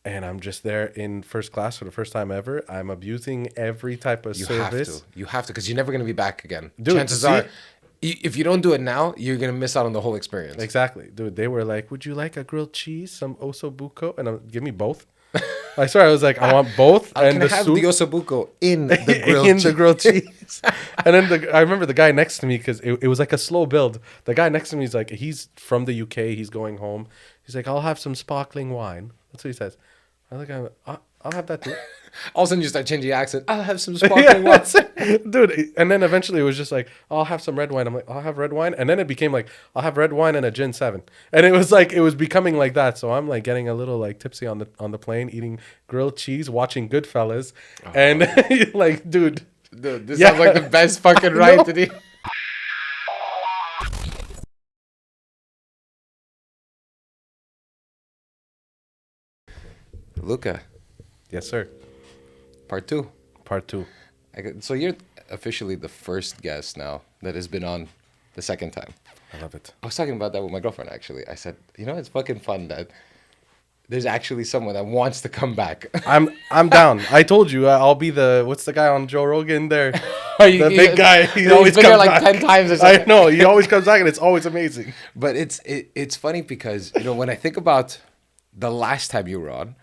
and I'm just there in first class for the first time ever. I'm abusing every type of service. You have to, because you're never gonna be back again. Dude, Chances see? are, if you don't do it now, you're gonna miss out on the whole experience. Exactly, dude. They were like, "Would you like a grilled cheese, some osso bucco?" And give me both. I swear, I was like, "I want both." I And can the have soup the osso bucco in the grilled in cheese. the grilled cheese. And then I remember the guy next to me, because it was like a slow build. The guy next to me is like, he's from the UK. He's going home. He's like, "I'll have some sparkling wine." That's what he says. I was like, I'll have that too. All of a sudden, you start changing your accent. I'll have some Yeah, sparkling wine. that's it. Dude. And then eventually it was just like, "I'll have some red wine." I'm like, "I'll have red wine." And then it became like, "I'll have red wine and a gin 7." And it was like, it was becoming like that. So I'm like getting a little like tipsy on the plane, eating grilled cheese, watching Goodfellas. And like, dude. Dude, this sounds like the best fucking ride today. Luca, Yes, sir. part 2. Part 2. So you're officially the first guest now that has been on the second time. I love it. I was talking about that with my girlfriend, actually. I said, it's fucking fun that there's actually someone that wants to come back. I'm down. I told you I'll be what's the guy on Joe Rogan there? The The big guy. He always always been comes there like back. 10 times or I something. know. He always comes back, and it's always amazing. But it's funny because, when I think about the last time you were on,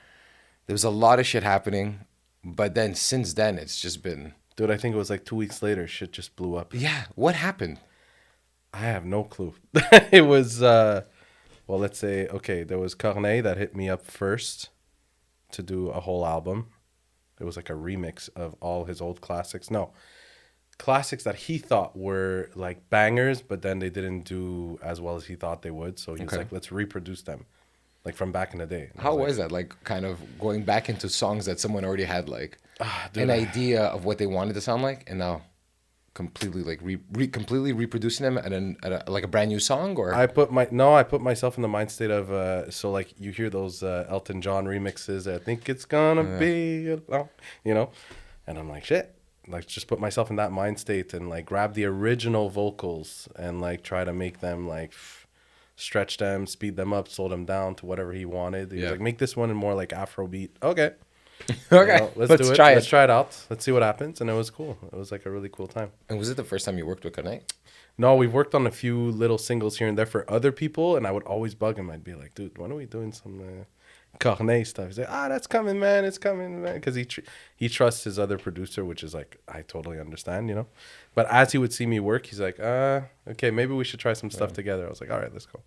there was a lot of shit happening. But then since then, it's just been... Dude, I think it was like 2 weeks later, shit just blew up. Yeah, what happened? I have no clue. It was, well, let's say, okay, there was Corneille that hit me up first to do a whole album. It was like a remix of all his old classics. No, classics that he thought were like bangers, but then they didn't do as well as he thought they would. So he was like, let's reproduce them, like from back in the day. And I How was was that? Like, kind of going back into songs that someone already had, like, dude, an idea of what they wanted to sound like, and now completely, like, completely reproducing them like a brand new song? Or I put myself in the mind state of so like you hear those Elton John remixes. I think it's gonna be, and I'm like, shit. Like, just put myself in that mind state and like grab the original vocals and like try to make them like stretch them, speed them up, slow them down to whatever he wanted. He was like, make this one in more like Afrobeat. Okay. Okay, Let's do it. try Let's try it out. Let's see what happens. And it was cool. It was like a really cool time. And was it the first time you worked with Corneille? No, we've worked on a few little singles here and there for other people, and I would always bug him. I'd be like, dude, when are we doing some Corneille stuff? He's like, that's coming, man. It's coming, man. Because he trusts his other producer, which is like, I totally understand, But as he would see me work, he's like, okay, maybe we should try some stuff together. I was like, all right, let's go.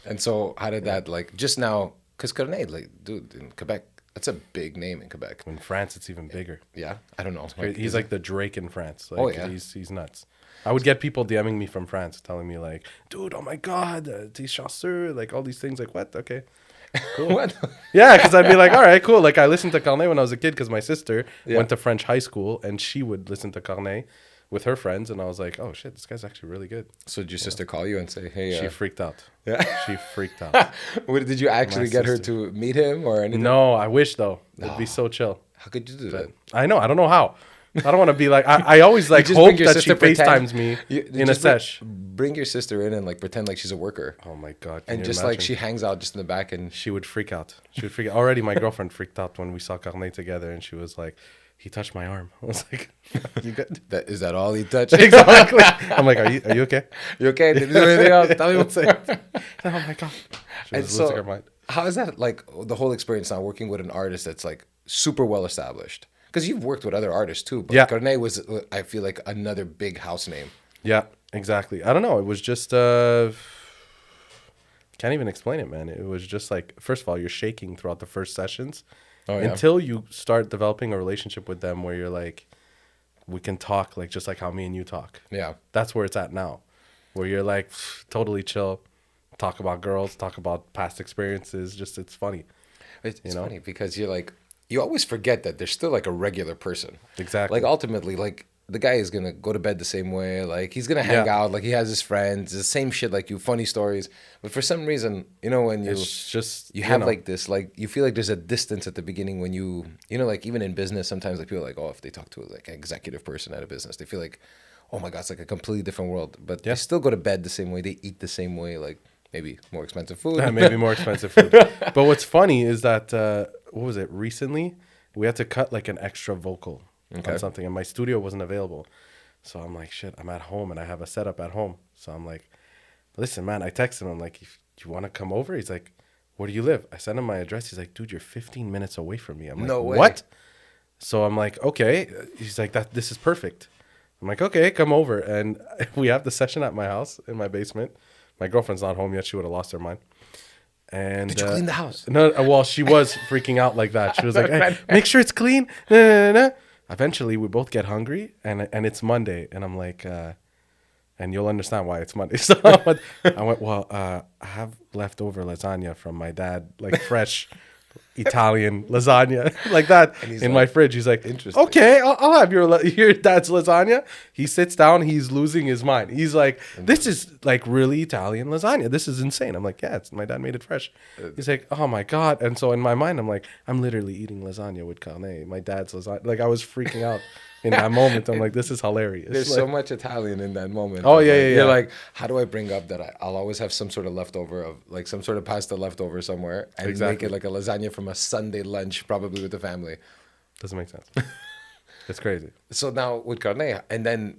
And so how did that, like, just now, because Corneille, like, dude, in Quebec, that's a big name in Quebec. In France, it's even bigger. Yeah, I don't know. He's like the Drake in France. Like, Oh, yeah. He's nuts. I would get people DMing me from France telling me like, dude, oh my God, t'es chasseur, like all these things. Like, what? Okay. Cool. What? Yeah, because I'd be like, all right, cool. Like, I listened to Corneille when I was a kid because my sister went to French high school and she would listen to Corneille with her friends. And I was like, oh, shit, this guy's actually really good. So did your sister call you and say, hey... She freaked out. Yeah. She freaked out. Did you actually get her to meet him or anything? No, I wish, though. It'd be so chill. How could you do that? I know. I don't know how. I don't want to be like... I always like just hope bring your that she sister pretend- FaceTimes me You in a just sesh. Bring your sister in and like pretend like she's a worker. Oh my God. Can And you just like imagine? she hangs out just in the back and... She would freak out. Already my girlfriend freaked out when we saw Corneille together, and she was like, he touched my arm. I was like, you good? Is that all he touched? Exactly. I'm like, are you okay? You okay? Did you do anything else? Tell me what's it. Oh my God. She And was losing her so, mind. how is that, like, the whole experience now working with an artist that's like super well established? Because you've worked with other artists too, but Yeah. Corneille was, I feel like, another big house name. Yeah, exactly. I don't know. It was just, can't even explain it, man. It was just like, first of all, you're shaking throughout the first sessions until you start developing a relationship with them where you're like, we can talk like just like how me and you talk. Yeah. That's where it's at now, where you're like totally chill, talk about girls, talk about past experiences. Just, it's funny. It's funny because you're like, you always forget that there's still like a regular person. Exactly. Like ultimately, like the guy is gonna go to bed the same way. Like he's gonna hang out. Like he has his friends, the same shit. Like you, funny stories. But for some reason, when you It's just, you have like this, like you feel like there's a distance at the beginning when you like even in business, sometimes like people are like, oh, if they talk to like an executive person at a business, they feel like, oh my God, it's like a completely different world. But they still go to bed the same way. They eat the same way. Like maybe more expensive food. Maybe more expensive food. But what's funny is that what was it? Recently, we had to cut like an extra vocal on something, and my studio wasn't available. So I'm like, shit, I'm at home and I have a setup at home. So I'm like, listen, man. I texted him. I'm like, if you want to come over? He's like, where do you live? I sent him my address. He's like, dude, you're 15 minutes away from me. I'm like, No way. what? So I'm like, okay. He's like, this is perfect. I'm like, okay, come over. And we have the session at my house in my basement. My girlfriend's not home yet. She would have lost her mind. And Did you clean the house? No, well, she was freaking out like that. She was like, hey, make sure it's clean. No, no, no, no. Eventually, we both get hungry, and it's Monday. And I'm like, and you'll understand why it's Monday. So I went, well, I have leftover lasagna from my dad, like fresh Italian lasagna, like that in my fridge. He's like, interesting. Okay, I'll have your dad's lasagna. He sits down. He's losing his mind. He's like, this is like really Italian lasagna. This is insane. I'm like, yeah, my dad made it fresh. He's like, oh my God. And so in my mind, I'm like, I'm literally eating lasagna with Corneille, my dad's lasagna. Like I was freaking out. In that moment, I'm like, this is hilarious. There's like, so much Italian in that moment. Oh, yeah, yeah, You're yeah. like, how do I bring up that I'll always have some sort of leftover of like some sort of pasta leftover somewhere and make it like a lasagna from a Sunday lunch, probably with the family. Doesn't make sense. It's crazy. So now with Corneille, and then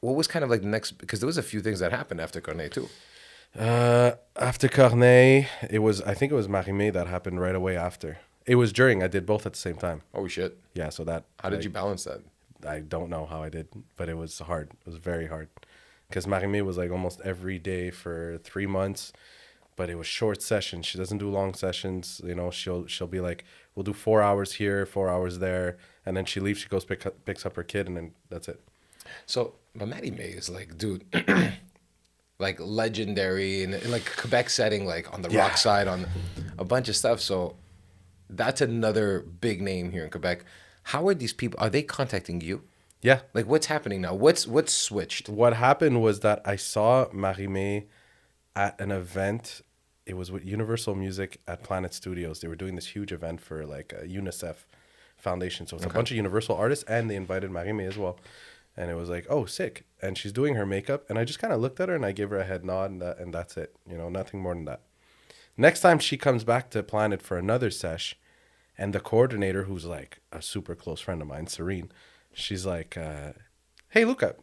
what was kind of like the next, because there was a few things that happened after Corneille too. After Corneille, I think it was Marie Mai that happened right away after. It was during. I did both at the same time. Oh shit. Yeah, so that. How did you balance that? I don't know how I did, but it was hard. It was very hard. Because Marie Mai was like almost every day for 3 months, but it was short sessions. She doesn't do long sessions. You know, she'll be like, we'll do 4 hours here, 4 hours there, and then she leaves. She goes picks up her kid, and then that's it. So, but Marie Mai is like, dude, like legendary in like Quebec setting, like on the rock side, on a bunch of stuff. So that's another big name here in Quebec. How are these people? Are they contacting you? Yeah. Like, what's happening now? What's switched? What happened was that I saw Marie Mai at an event. It was with Universal Music at Planet Studios. They were doing this huge event for like a UNICEF foundation. So it's a bunch of Universal artists, and they invited Marie Mai as well. And it was like, oh, sick. And she's doing her makeup. And I just kind of looked at her and I gave her a head nod, and that's it. You know, nothing more than that. Next time she comes back to Planet for another sesh, and the coordinator, who's like a super close friend of mine, Serene, she's like, hey, Luca,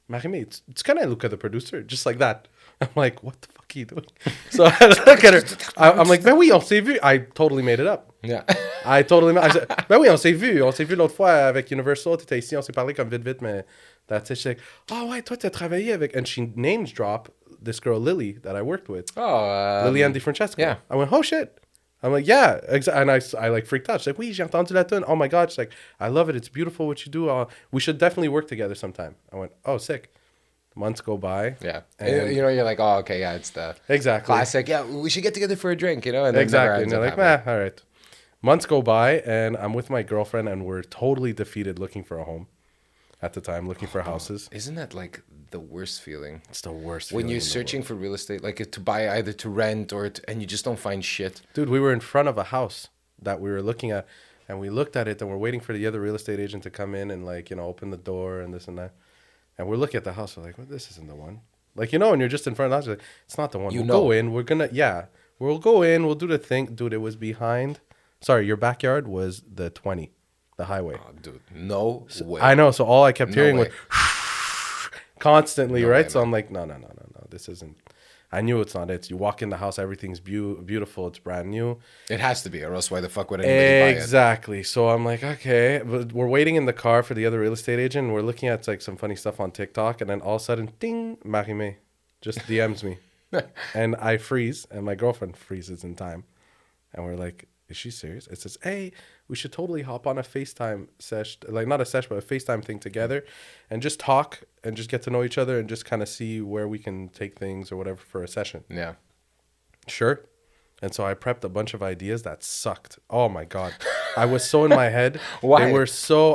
Marie Mai, it's kind of Luca the Producer, just like that. I'm like, what the fuck are you doing? So I look at her. I'm like, ben oui, on s'est vu. I totally made it up. Yeah. I said, ben oui, on s'est vu. On s'est vu l'autre fois avec Universal. T'étais ici, on s'est parlé comme vite, vite, mais that's it. She's like, oh, ouais, toi, t'as travaillé avec... And she names drop this girl, Lily, that I worked with. Oh, Liliane DiFrancesco. yeah. I went, oh, shit. I'm like, yeah, and I like freaked out. She's like, oui, j'ai entendu la tune. Oh my God. She's like, I love it. It's beautiful what you do. We should definitely work together sometime. I went, oh, sick. Months go by. Yeah. And you know, you're like, oh, okay, yeah, it's the exactly classic. Yeah, we should get together for a drink, you know? And then exactly. never And ends they're up like, happening. all right. Months go by, and I'm with my girlfriend, and we're totally defeated looking for a home at the time, looking for houses. Isn't that like the worst feeling? It's the worst When feeling you're in the searching world. for real estate, like to buy either to rent or and you just don't find shit. Dude, we were in front of a house that we were looking at, and we looked at it, and we're waiting for the other real estate agent to come in and, like, you know, open the door and this and that. And we're looking at the house. We're like, well, this isn't the one. Like, you know, and you're just in front of the house. You're like, it's not the one. You We'll know. go in. We'll go in. We'll do the thing. Dude, it was behind. Sorry, your backyard was the 20, the highway. Oh, dude, no way. I know. So all I kept No hearing way. was constantly, No right? way, So man. I'm like, no. This isn't. I knew it's not it. You walk in the house, everything's beautiful. It's brand new. It has to be, or else why the fuck would anybody buy it? Exactly. So I'm like, okay. But we're waiting in the car for the other real estate agent. And we're looking at like some funny stuff on TikTok. And then all of a sudden, ding, Marie Mai just DMs me. And I freeze. And my girlfriend freezes in time. And we're like, is she serious? It says, hey, we should totally hop on a FaceTime sesh, like not a sesh, but a FaceTime thing together and just talk and just get to know each other and just kind of see where we can take things or whatever for a session. Yeah. Sure. And so I prepped a bunch of ideas that sucked. Oh my God. I was so in my head. Why? They were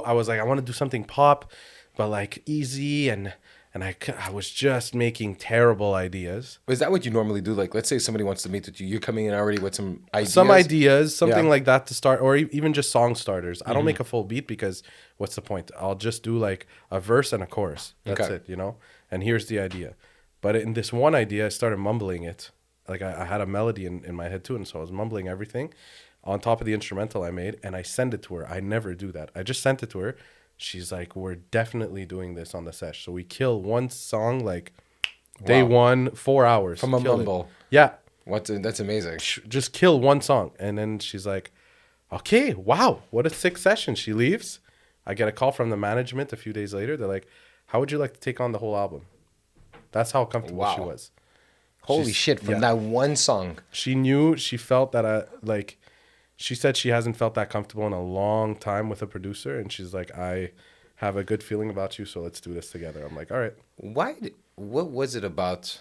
I was like, I want to do something pop, but like easy. And I was just making terrible ideas. Is that what you normally do? Like, let's say somebody wants to meet with you. You're coming in already with some ideas. Some ideas, something Yeah. like that to start, or even just song starters. I don't make a full beat because what's the point? I'll just do like a verse and a chorus. That's Okay. it, you know? And here's the idea. But in this one idea, I started mumbling it. like I had a melody in my head too, and so I was mumbling everything on top of the instrumental I made, and I sent it to her. I never do that. I just sent it to her. She's like, we're definitely doing this on the sesh. So we kill one song like day Wow. one, 4 hours. From a Kill it. mumble. Yeah, That's amazing. just kill one song. And then she's like, okay, wow, what a sick session. She leaves. I get a call from the management a few days later. They're like, how would you like to take on the whole album? That's how comfortable she Wow. was. Holy She's- shit! From yeah. that one song. She knew, she felt that she said she hasn't felt that comfortable in a long time with a producer. And she's like, I have a good feeling about you, so let's do this together. I'm like, all right. What was it about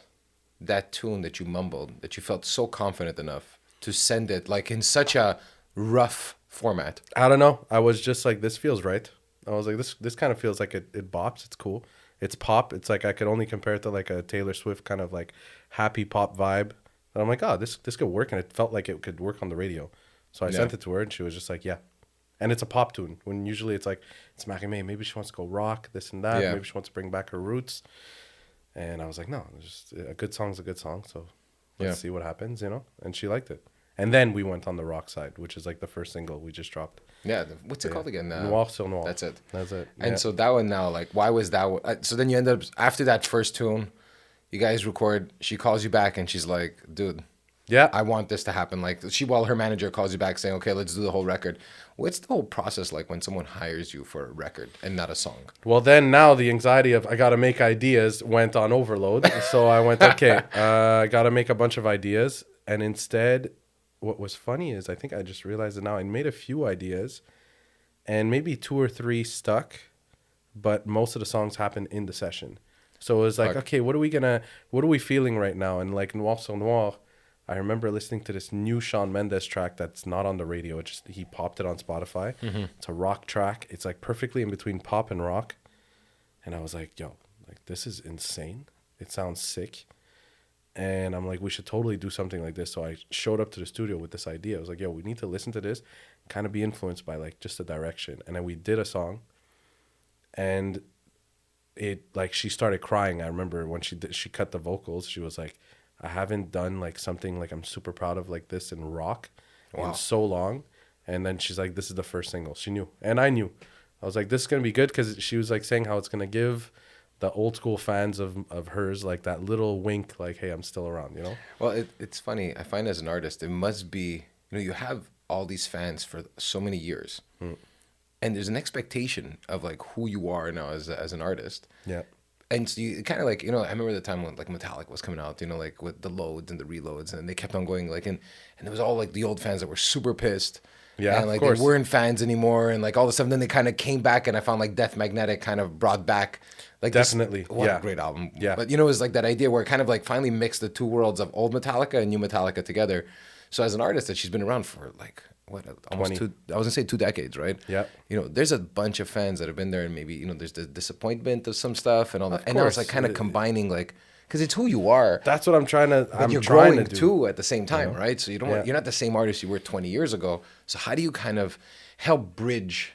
that tune that you mumbled that you felt so confident enough to send it like in such a rough format? I don't know. I was just like, this feels right. I was like, this kind of feels like it bops. It's cool. It's pop. It's like I could only compare it to like a Taylor Swift kind of like happy pop vibe. And I'm like, oh, this could work, and it felt like it could work on the radio. So I Yeah. sent it to her, and she was just like, yeah. And it's a pop tune. When usually it's like it's Marie Mai. Maybe she wants to go rock, this and that. Yeah. Maybe she wants to bring back her roots. And I was like, no, just a good song's a good song. So let's Yeah. see what happens, you know. And she liked it. And then we went on the rock side, which is like the first single we just dropped. Yeah. What's it called again? Noir sur Noir. That's it. That's it. And Yeah. so that one now, like, why was that one? So then you end up after that first tune, you guys record. She calls you back and she's like, "Dude, Yeah. I want this to happen." Like while her manager calls you back saying, "Okay, let's do the whole record." What's the whole process like when someone hires you for a record and not a song? Well, then now the anxiety of I got to make ideas went on overload. So I went, okay, I got to make a bunch of ideas. And instead, what was funny is I think I just realized it now. I made a few ideas and maybe 2 or 3 stuck, but most of the songs happened in the session. So it was like, okay, what are we feeling right now? And like Noir sur Noir, I remember listening to this new Shawn Mendes track that's not on the radio. It just, he popped it on Spotify. It's a rock track. It's like perfectly in between pop and rock. And I was like, yo, like this is insane. It sounds sick. And I'm like, we should totally do something like this. So I showed up to the studio with this idea. I was like, yo, we need to listen to this, kind of be influenced by like just the direction. And then we did a song. And it like she started crying. I remember when she cut the vocals, she was like, I haven't done like something like I'm super proud of like this in rock Wow. in so long. And then she's like, this is the first single. She knew. And I knew. I was like, this is going to be good, because she was like saying how it's going to give the old school fans of hers like that little wink, like, hey, I'm still around, you know? Well, it's funny. I find as an artist, it must be, you have all these fans for so many years. And there's an expectation of like who you are now as an artist. Yeah. And so you kind of like, I remember the time when like Metallica was coming out, like with the loads and the reloads, and they kept on going like, and there was all like the old fans that were super pissed. Yeah, and like of course. they weren't fans anymore, and like all this stuff. And then they kind of came back, and I found like Death Magnetic kind of brought back like Definitely, what yeah. a great album. Yeah. But it was like that idea where it kind of like finally mixed the two worlds of old Metallica and new Metallica together. So as an artist that she's been around for like what almost 20. I was gonna say 2 decades, right? Yeah. There's a bunch of fans that have been there, and maybe there's the disappointment of some stuff and all that, Of and now it's course. like kind of combining like because it's who you are. That's what I'm trying to. But I'm you're trying growing to do. too at the same time, right? So you don't. Yeah. You're not the same artist you were 20 years ago. So how do you kind of help bridge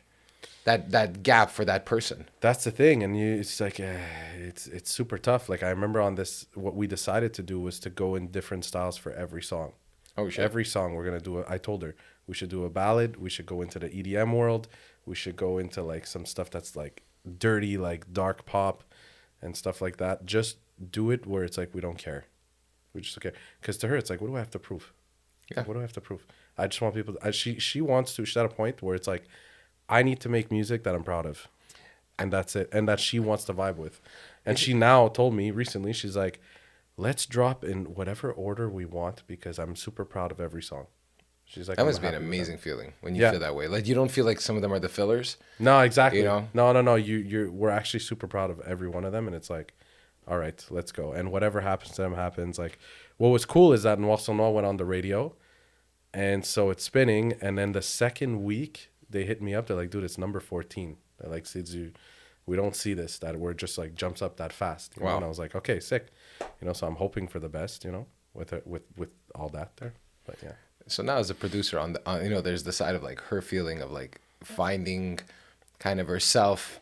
that gap for that person? That's the thing, and it's like it's super tough. Like I remember on this, what we decided to do was to go in different styles for every song. Oh shit! Every song we're gonna do. I told her we should do a ballad. We should go into the EDM world. We should go into like some stuff that's like dirty, like dark pop, and stuff like that. Just do it where it's like we don't care. We just don't care. Because to her, it's like, what do I have to prove? Yeah. What do I have to prove? I just want people. She wants to. She's at a point where it's like, I need to make music that I'm proud of, and that's it, and that she wants to vibe with. And she now told me recently, she's like, let's drop in whatever order we want because I'm super proud of every song. She's like, That I'm must be an happy with amazing that. feeling when you Yeah. feel that way. Like you don't feel like some of them are the fillers. No, exactly. You know? No. We're actually super proud of every one of them, and it's like, all right, let's go. And whatever happens to them happens. Like, what was cool is that Noir sur Noir went on the radio, and so it's spinning. And then the second week, they hit me up. They're like, dude, it's number 14. They're like, Sidzu, we don't see this, that we're just like jumps up that fast. You know? Wow. And I was like, okay, sick. So I'm hoping for the best. With it, with all that there. But yeah. So now as a producer on there's the side of like her feeling of like finding kind of herself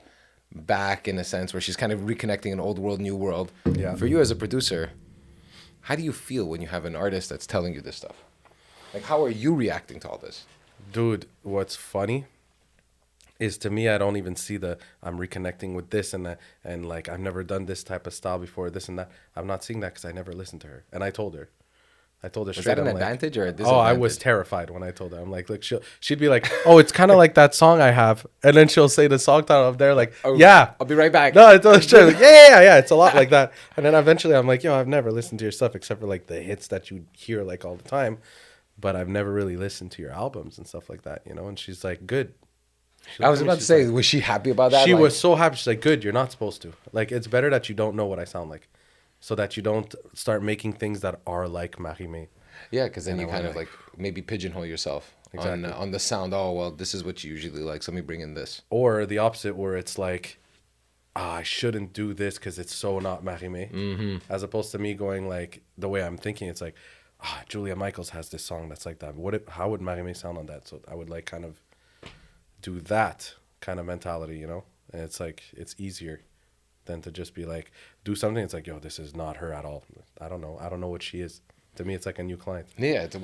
back in a sense where she's kind of reconnecting an old world, new world. Yeah. For you as a producer, how do you feel when you have an artist that's telling you this stuff? Like, how are you reacting to all this? Dude, what's funny is to me, I don't even see I'm reconnecting with this and that, and like I've never done this type of style before, this and that. I'm not seeing that because I never listened to her, and I told her. Was Straight. that an I'm like, advantage or a oh, I was disadvantage? terrified when I told her. I'm like, look, she'd be like, oh, it's kind of like that song I have, and then she'll say the song title up there, like, Oh, yeah, I'll be right back. no, it's true. Like, yeah. It's a lot like that. And then eventually, I'm like, yo, I've never listened to your stuff except for like the hits that you hear like all the time, but I've never really listened to your albums and stuff like that, you know. And she's like, good. I was about to say, was she happy about that? She Like, was so happy. She's like, good, you're not supposed to. Like, it's better that you don't know what I sound like so that you don't start making things that are like Marie Mai. yeah, because then And you I kind went of like maybe pigeonhole yourself Exactly. on the sound. Oh, well, this is what you usually like, so let me bring in this. Or the opposite, where it's like, I shouldn't do this because it's so not Marie Mai. Mm-hmm. As opposed to me going like, the way I'm thinking, it's like, Julia Michaels has this song that's like that. How would Marie Mai sound on that? So I would like kind of do that kind of mentality, you know? And it's like, it's easier than to just be like, do something. It's like, yo, this is not her at all. I don't know. I don't know what she is. To me, it's like a new client. Yeah, it's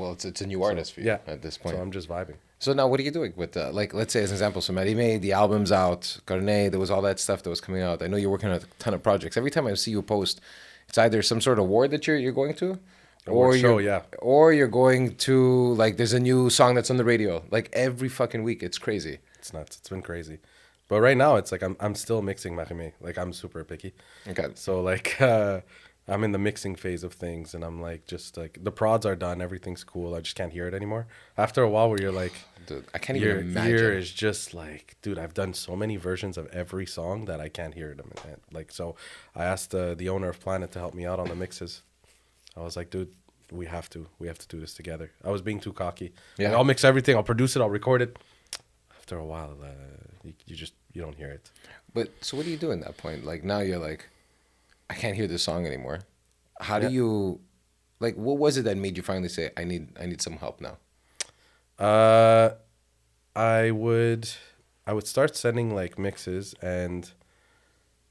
a new artist for you Yeah. at this point. So I'm just vibing. So now, what are you doing with like, let's say as an example, so Marie Mai, the album's out, Corneille, there was all that stuff that was coming out. I know you're working on a ton of projects. Every time I see you post, it's either some sort of award that you're going to, Award show, you're, yeah. or you're going to like there's a new song that's on the radio. Like every fucking week, it's crazy. It's nuts. It's been crazy. But right now, it's like I'm still mixing Marie Mai. Like, I'm super picky. Okay. So like I'm in the mixing phase of things, and I'm like, just like the prods are done, everything's cool. I just can't hear it anymore. After a while, where you're like, Dude, I can't even your imagine. ear is just like, dude, I've done so many versions of every song that I can't hear it. Like, so I asked the owner of Planet to help me out on the mixes. I was like, dude, we have to do this together. I was being too cocky. Yeah. Like, I'll mix everything, I'll produce it, I'll record it. After a while, you don't hear it. But so what do you do in that point? Like now you're like, I can't hear this song anymore. How do Yeah. you, like, what was it that made you finally say, I need some help now? I would start sending like mixes, and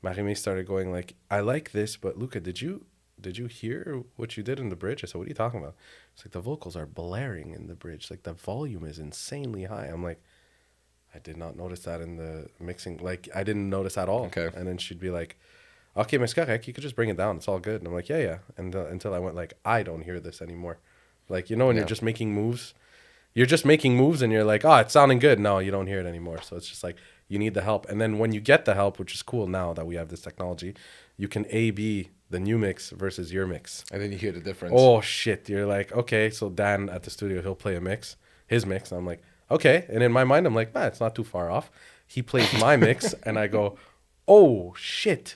Marie Mai started going like, I like this, but Luca, did you hear what you did in the bridge? I said, what are you talking about? It's like the vocals are blaring in the bridge. Like the volume is insanely high. I'm like, I did not notice that in the mixing. Like, I didn't notice at all. Okay. And then she'd be like, okay, mais c'est correct. You could just bring it down. It's all good. And I'm like, yeah. And until I went like, I don't hear this anymore. Like, you know, when Yeah. you're just making moves, and you're like, oh, it's sounding good. No, you don't hear it anymore. So it's just like, you need the help. And then when you get the help, which is cool now that we have this technology, you can A/B the new mix versus your mix. And then you hear the difference. Oh, shit. You're like, okay, so Dan at the studio, he'll play his mix. And I'm like, okay. And in my mind, I'm like, it's not too far off. He plays my mix, and I go, oh, shit.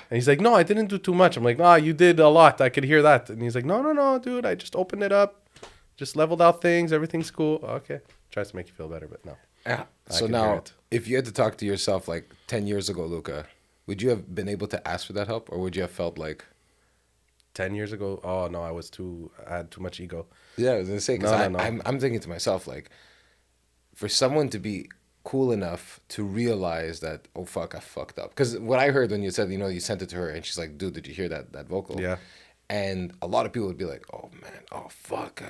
And he's like, no, I didn't do too much. I'm like, you did a lot. I could hear that. And he's like, no, dude. I just opened it up. Just leveled out things. Everything's cool. Okay. Tries to make you feel better, but no. Yeah. I So can hear now, it. if you had to talk to yourself like 10 years ago, Luca, would you have been able to ask for that help, or would you have felt like, 10 years ago, oh, no, I had too much ego. yeah, I was going to say, because No. I'm thinking to myself, like, for someone to be cool enough to realize that, oh, fuck, I fucked up. Because what I heard when you said, you sent it to her, and she's like, dude, did you hear that vocal? Yeah. And a lot of people would be like, oh, man, oh, fuck.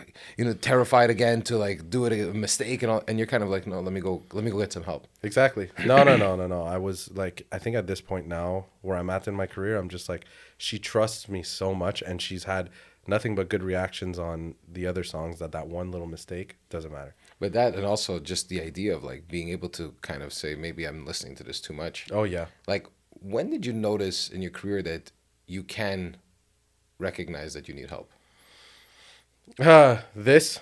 Terrified again to, like, do it a mistake and all. And you're kind of like, no, let me go get some help. Exactly. No. I was like, I think at this point now where I'm at in my career, I'm just like, she trusts me so much, and she's had nothing but good reactions on the other songs that one little mistake doesn't matter. But that, and also just the idea of, like, being able to kind of say, maybe I'm listening to this too much. Oh, yeah. Like, when did you notice in your career that you can recognize that you need help? This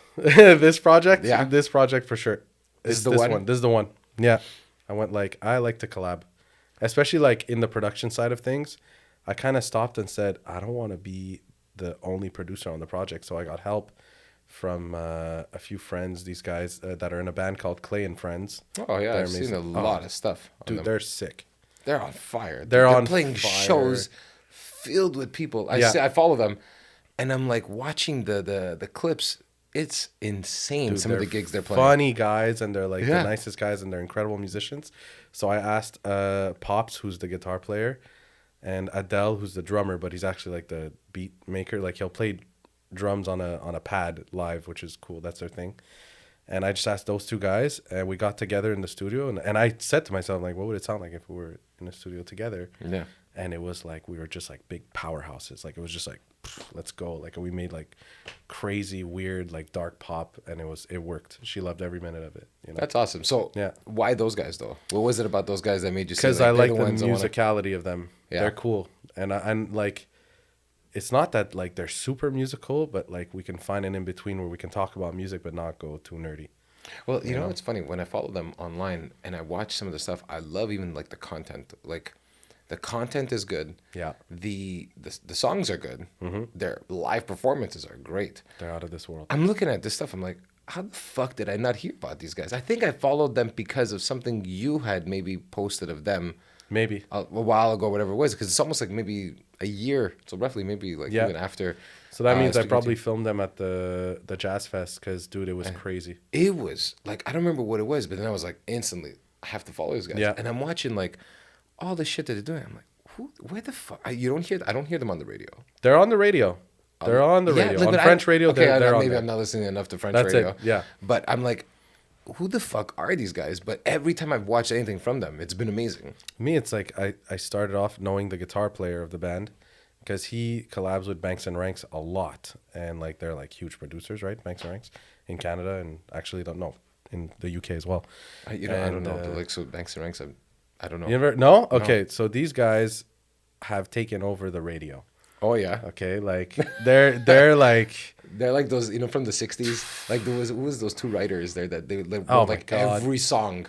project? Yeah. This project for sure. This is the this one? This is the one. Yeah. I went like, I like to collab. Especially like in the production side of things. I kind of stopped and said, I don't want to be the only producer on the project. So I got help from a few friends, these guys that are in a band called Clay and Friends. Oh, yeah, They're I've seen a amazing. lot of stuff. On Dude, them. they're sick. They're on fire. They're on playing fire. shows filled with people. Yeah. I follow them, and I'm like watching the clips. It's insane. Dude, Some of the they're gigs they're playing. funny guys, and they're like Yeah. the nicest guys, and they're incredible musicians. So I asked Pops, who's the guitar player, and Adele, who's the drummer, but he's actually like the beat maker. Like he'll play drums on a pad live, which is cool. That's their thing. And I just asked those two guys, and we got together in the studio. And I said to myself, like, what would it sound like if we were in the studio together? Yeah. And it was like we were just like big powerhouses. Like it was just like, let's go. Like we made like crazy, weird, like dark pop, and it worked. She loved every minute of it. You know? That's awesome. So Yeah. why those guys though? What was it about those guys that made you say Because I they're like the ones I wanna- musicality of them. Yeah. They're cool, and I'm like, it's not that like they're super musical, but like we can find an in between where we can talk about music but not go too nerdy. Well, you know what's funny? When I follow them online and I watch some of the stuff, I love even like the content. Like the content is good. Yeah. The songs are good. Their live performances are great. They're out of this world. I'm looking at this stuff. I'm like, how the fuck did I not hear about these guys? I think I followed them because of something you had maybe posted of them Maybe. a while ago, whatever it was. Because it's almost like maybe a year. So roughly maybe like Yeah. even after. So that means I speaking to probably you. filmed them at the Jazz Fest because, dude, it was crazy. It was like, I don't remember what it was, but then I was like, instantly, I have to follow these guys. Yeah. And I'm watching like all the shit that they're doing. I'm like, where the fuck? I don't hear them on the radio. They're on the radio. They're on the Yeah, radio. like, On but French radio, okay, they're on maybe there. I'm not listening enough to French That's radio. it, yeah. But I'm like, who the fuck are these guys? But every time I've watched anything from them, it's been amazing. Me, it's like I started off knowing the guitar player of the band because he collabs with Banks and Ranks a lot. And like they're like huge producers, right? Banks and Ranks in Canada and actually don't know in the UK as well. I don't And, know. Like, so Banks and Ranks, I don't know. You never no? Okay, so these guys have taken over the radio. Oh, yeah. Okay, like they're like They're like those, from the 60s. Like, who was those two writers there that they wrote Oh my like God. every song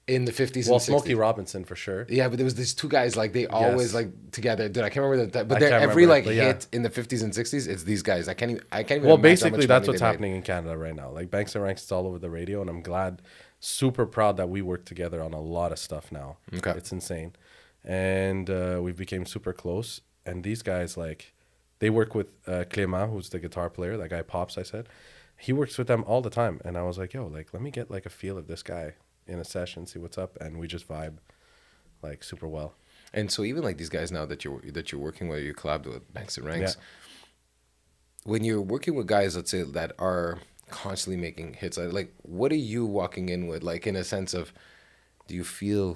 in the 50s well, and 60s. Smokey Robinson for sure. Yeah, but there was these two guys, like they always Yes. like together. Dude, I can't remember that. But I they're can't every remember, like but yeah. hit in the 50s and 60s, it's these guys. I can't even. Well, imagine how basically, much that's money what's they made. happening in Canada right now. Like Banks and Ranks is all over the radio, and I'm glad, super proud that we work together on a lot of stuff now. Okay. It's insane, and we became super close. And these guys, like, they work with Clément, who's the guitar player. That guy Pops, I said, he works with them all the time. And I was like, yo, like, let me get like a feel of this guy in a session, see what's up, and we just vibe like super well. And so even like these guys now that you're working with, you collabed with Banks and Ranks. Yeah. When you're working with guys, let's say that are constantly making hits, like what are you walking in with? Like in a sense of, do you feel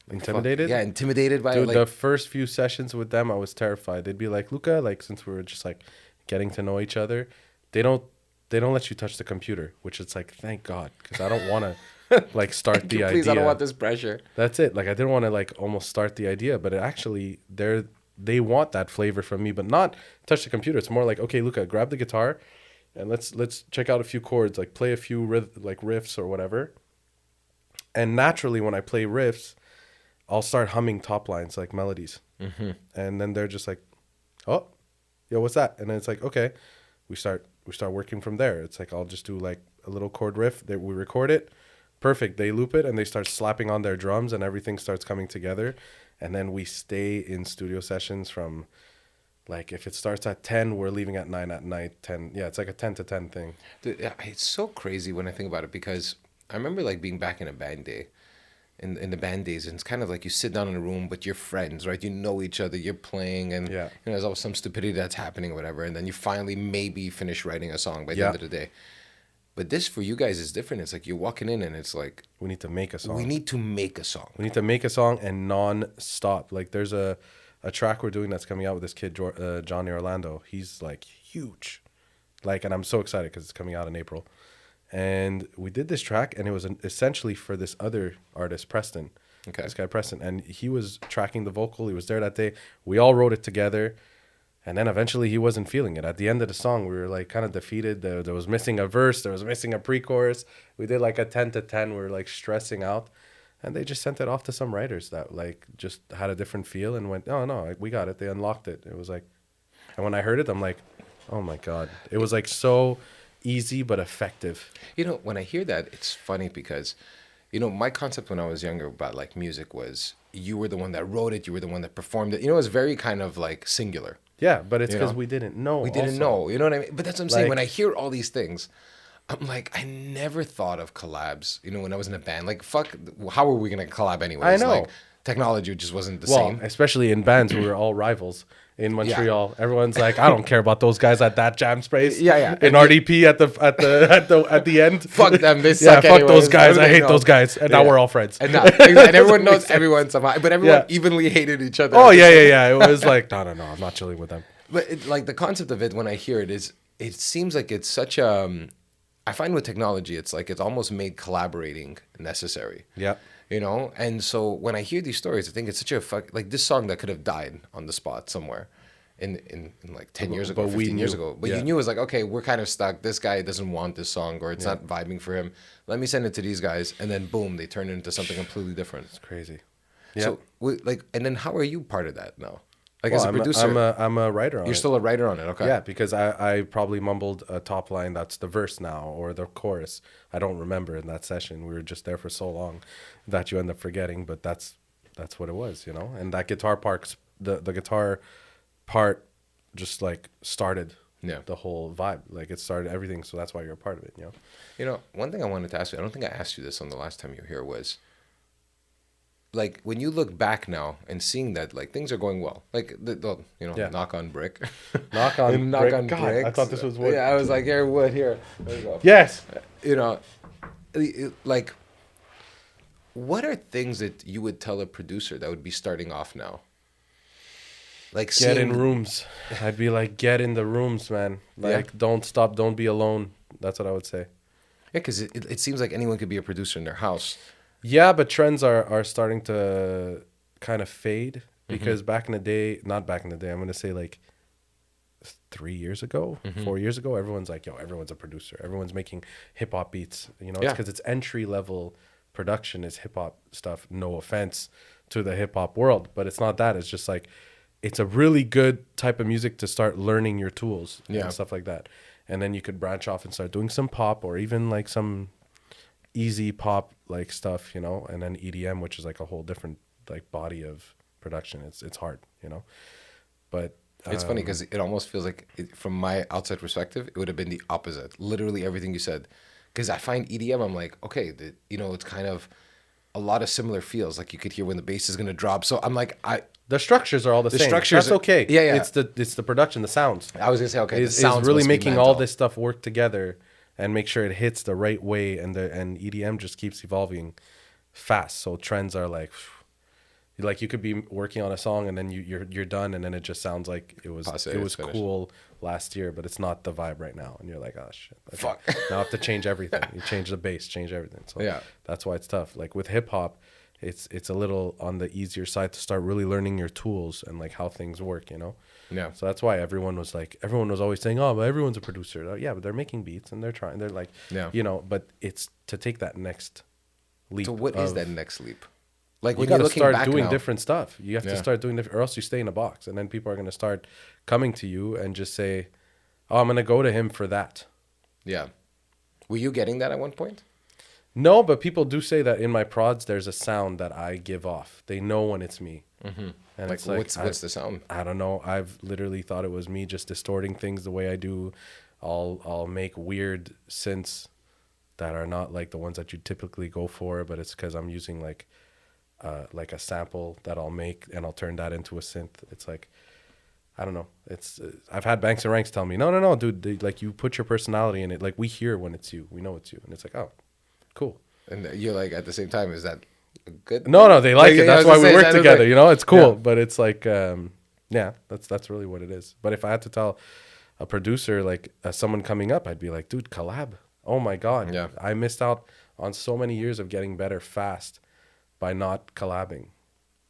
like, Intimidated? Yeah, intimidated by Dude, it. Like, the first few sessions with them, I was terrified. They'd be like, Luca, like, since we were just like getting to know each other, they don't let you touch the computer, which it's like, thank God, because I don't want to like start the please, idea. I don't want this pressure. That's it. Like, I didn't want to like almost start the idea, but it actually, they want that flavor from me, but not touch the computer. It's more like, okay, Luca, grab the guitar and let's check out a few chords, like play a few riffs or whatever. And naturally, when I play riffs, I'll start humming top lines, like melodies. Mm-hmm. And then they're just like, oh, yo, what's that? And then it's like, okay, we start working from there. It's like, I'll just do like a little chord riff. We record it. Perfect. They loop it and they start slapping on their drums and everything starts coming together. And then we stay in studio sessions from, like, if it starts at 10, we're leaving at 9 at night. 10. Yeah, it's like a 10 to 10 thing. Dude, yeah, it's so crazy when I think about it because I remember like being back in a band day, in the band days, and it's kind of like you sit down in a room, but you're friends, right? You know each other, you're playing, and Yeah. there's always some stupidity that's happening or whatever, and then you finally maybe finish writing a song by the Yeah. end of the day. But this for you guys is different. It's like you're walking in and it's like, We need to make a song. we need to make a song. We need to make a song and non-stop. Like, there's a track we're doing that's coming out with this kid, Johnny Orlando. He's, like, huge. Like, and I'm so excited because it's coming out in April. And we did this track, and it was essentially for this other artist, Preston. Okay. This guy, Preston. And he was tracking the vocal. He was there that day. We all wrote it together. And then eventually he wasn't feeling it. At the end of the song, we were, like, kind of defeated. There was missing a verse. There was missing a pre-chorus. We did, like, a 10 to 10. We were, like, stressing out. And they just sent it off to some writers that, like, just had a different feel and went, oh, no, we got it. They unlocked it. It was like, and when I heard it, I'm like, oh, my God. It was, like, so easy but effective. When I hear that, it's funny because, my concept when I was younger about like music was you were the one that wrote it, you were the one that performed it. It was very kind of like singular. Yeah, but it's You because know? we didn't know. We didn't also. know, you know what I mean? But that's what I'm saying. When I Like- hear all these things, I'm like, I never thought of collabs. When I was in a band, like, fuck, how are we gonna collab anyways? I know. Like, technology just wasn't the Well, same. especially in bands, we were all rivals in Yeah. Montreal. Everyone's like, I don't care about those guys at that jam space. Yeah. In And RDP at the end. fuck them. They Yeah, suck fuck those anyways. What guys. do I they hate know? those guys. And now Yeah. we're all friends. And, and everyone Doesn't knows make sense. everyone somehow, but everyone Yeah. evenly hated each other. Oh yeah. It was like, no, I'm not chilling with them. But like the concept of it, when I hear it, is it seems like it's such I find with technology, it's like it's almost made collaborating necessary. Yeah. You know, and so when I hear these stories, I think it's such a like this song that could have died on the spot somewhere, in like 10 years ago, But we 15 years knew. ago. But Yeah. you knew it was like, okay, we're kind of stuck. This guy doesn't want this song, or it's not vibing for him. Let me send it to these guys, and then boom, they turn it into something completely different. It's crazy. Yeah. So like, and then how are you part of that now? Like Well, as a producer, I'm a writer on you're it. still a writer on it. Okay. Yeah, because I probably mumbled a top line that's the verse now or the chorus. I don't remember in that session. We were just there for so long that you end up forgetting, but that's what it was, you know? And that guitar part, the guitar part just like started the whole vibe. Like it started everything, so that's why you're a part of it, you know? You know, one thing I wanted to ask you, I don't think I asked you this on the last time you were here, was like when you look back now and seeing that like things are going well, like knock on brick, Knock on knock brick. on God, bricks. I thought this was wood. Yeah, I was like, here, wood, here. There you go. Yes. You know, like, what are things that you would tell a producer that would be starting off now? Like Get in seeing, rooms. I'd be like, get in the rooms, man. Like, don't stop. Don't be alone. That's what I would say. yeah, because it seems like anyone could be a producer in their house. Yeah, but trends are starting to kind of fade because back in the day, not back in the day, I'm going to say like 3 years ago, 4 years ago, everyone's like, yo, everyone's a producer. Everyone's making hip hop beats. You know, it's because it's entry level production is hip hop stuff. No offense to the hip hop world, but it's not that. It's just like, it's a really good type of music to start learning your tools and stuff like that. And then you could branch off and start doing some pop or even like some easy pop like stuff, you know, and then EDM, which is like a whole different like body of production. It's hard, you know, but It's funny because it almost feels like, from my outside perspective, it would have been the opposite. Literally everything you said. Because I find EDM, I'm like, okay, it's kind of a lot of similar feels. Like you could hear when the bass is going to drop. So I'm like, the structures are all the same. structures That's okay. Yeah. It's the production, the sounds. I was going to say, okay, Is really making all this stuff work together and make sure it hits the right way. And EDM just keeps evolving fast. So trends are like you could be working on a song and then you're done and then it just sounds like it was cool last year, but it's not the vibe right now. And you're like, oh shit, okay. Fuck. Now I have to change everything. You change the bass, change everything. So that's why it's tough. Like with hip hop, it's a little on the easier side to start really learning your tools and like how things work, you know? Yeah. So that's why everyone was always saying, oh, but everyone's a producer. Yeah, but they're making beats and they're like, you know, but it's to take that next leap. So what is that next leap? Like You when got you're to looking start back doing now, different stuff. You have to start doing different, or else you stay in a box. And then people are going to start coming to you and just say, oh, I'm going to go to him for that. Yeah. Were you getting that at one point? No, but people do say that in my prods, there's a sound that I give off. They know when it's me. Mm-hmm. And Like, it's like, what's the sound? I don't know. I've literally thought it was me just distorting things the way I do. I'll make weird synths that are not like the ones that you typically go for, but it's because I'm using like a sample that I'll make and I'll turn that into a synth. It's like, I don't know. It's I've had Banks and Ranks tell me, no, dude. Like you put your personality in it. Like we hear when it's you. We know it's you. And it's like, oh, cool. And you're like, at the same time, is that good? No, they like it. That's why we work together. Like, you know, it's cool. But it's like, that's really what it is. But if I had to tell a producer, like someone coming up, I'd be like, dude, collab. Oh my God. Yeah. I missed out on so many years of getting better fast by not collabing.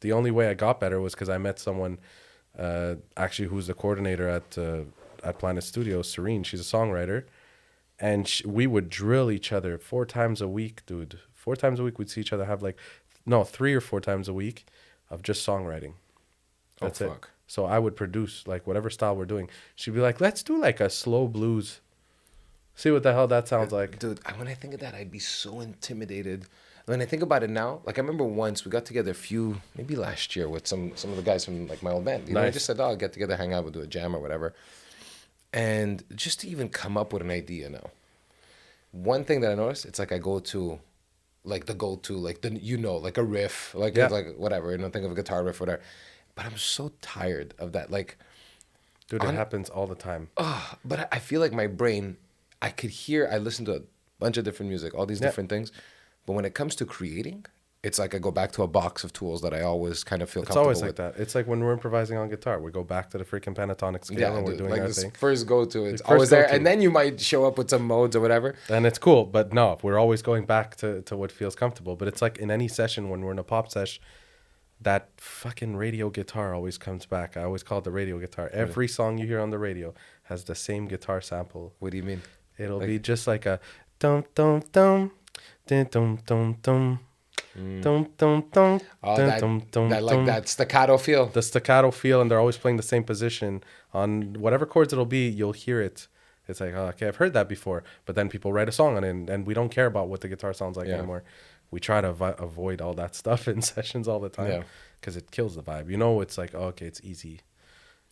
The only way I got better was because I met someone, actually, who's the coordinator at Planet Studios, Serene. She's a songwriter. And we would drill each other 4 times a week, dude. 4 times a week we'd see each other have 3 or 4 times a week of just songwriting. That's it. So I would produce like whatever style we're doing. She'd be like, let's do like a slow blues. See what the hell that sounds like. Dude, when I think of that, I'd be so intimidated. When I think about it now, like I remember once we got together maybe last year with some of the guys from like my old band. You know, I just said, oh, I'll get together, hang out, we'll do a jam or whatever. And just to even come up with an idea now. One thing that I noticed, it's like I go to like the go-to, like like a riff, Yeah. like whatever, think of a guitar riff, whatever. But I'm so tired of that. Like, Dude, it happens all the time. but I feel like my brain, I listen to a bunch of different music, all these Yeah. different things. But when it comes to creating, it's like I go back to a box of tools that I always kind of feel It's comfortable always like with. that. It's like when we're improvising on guitar, we go back to the freaking pentatonic scale Yeah, and we're dude, doing like our this thing. first go-to, it's Like, always first there. go-to. And then you might show up with some modes or whatever. And it's cool, but no, we're always going back to what feels comfortable. But it's like in any session when we're in a pop sesh, that fucking radio guitar always comes back. I always call it the radio guitar. Every song you hear on the radio has the same guitar sample. What do you mean? It'll Like- be just like a dum dum dum, dum dum dum dum, dum dum dum, Oh, dum that, dum dum that like dum. that staccato feel. The staccato feel, and they're always playing the same position on whatever chords it'll be. You'll hear it. It's like, oh, okay, I've heard that before. But then people write a song on it, and we don't care about what the guitar sounds like Yeah. anymore. We try to avoid all that stuff in sessions all the time Yeah. because it kills the vibe. It's like, oh, okay, it's easy,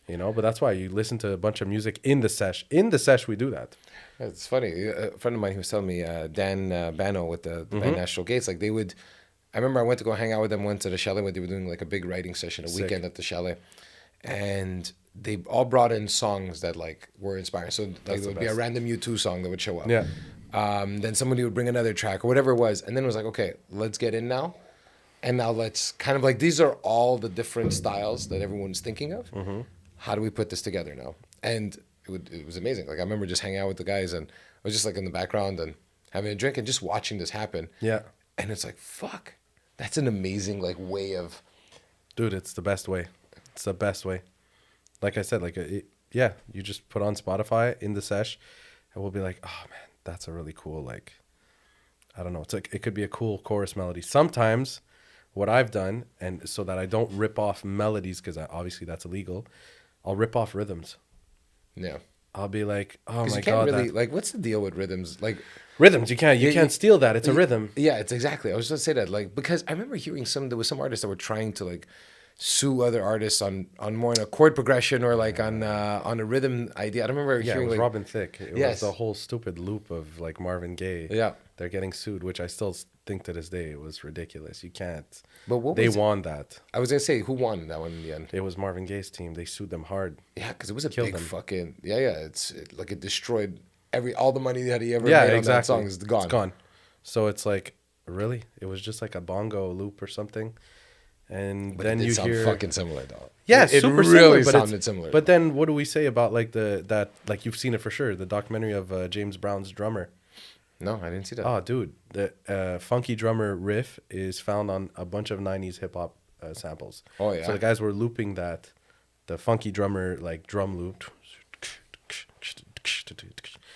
But that's why you listen to a bunch of music in the sesh. In the sesh, we do that. It's funny. A friend of mine who was telling me, Dan Bano with the band National Gates, like they would. I remember I went to go hang out with them once at a chalet when they were doing like a big writing session, a Sick. weekend at the chalet, and they all brought in songs that like were inspiring. So like That's there the would be a best. random U2 song that would show up. Yeah. Then somebody would bring another track or whatever it was, and then it was like, okay, let's get in now, and now let's kind of like these are all the different styles that everyone's thinking of. How do we put this together now? And it was amazing. Like I remember just hanging out with the guys, and I was just like in the background and having a drink and just watching this happen. Yeah. And it's like, fuck, that's an amazing like way of. Dude, it's the best way. It's the best way. Like I said, yeah, you just put on Spotify in the sesh, and we'll be like, oh man, that's a really cool, like, I don't know. It's like, it could be a cool chorus melody. Sometimes what I've done, and so that I don't rip off melodies, because obviously that's illegal, I'll rip off rhythms. Yeah. I'll be like, oh Because my you can't God. really that- like. What's the deal with rhythms? Like Rhythms, you can't you- steal that. It's a rhythm. Yeah, it's exactly. I was just gonna say that, like, because I remember hearing there was some artists that were trying to like sue other artists on more in a chord progression or like on a rhythm idea. I don't remember Yeah, it hearing was like Robin Thicke. It Yes. was the whole stupid loop of like Marvin Gaye. Yeah. They're getting sued, which I still think to this day it was ridiculous. You can't. But what They was won that. I was gonna say who won that one in the end? It was Marvin Gaye's team. They sued them hard. Yeah, because it was a Killed big them. fucking like it destroyed all the money that he ever Yeah, made on exactly. that song is gone. It's gone. So it's like, really? It was just like a bongo loop or something. And But then it did you sound hear fucking similar though. yeah, it super really similar, but sounded it's, similar. But then what do we say about like that like you've seen it for sure, the documentary of James Brown's drummer. No, I didn't see that. Oh, dude, the funky drummer riff is found on a bunch of '90s hip hop samples. Oh, yeah. So the guys were looping the funky drummer like drum loop,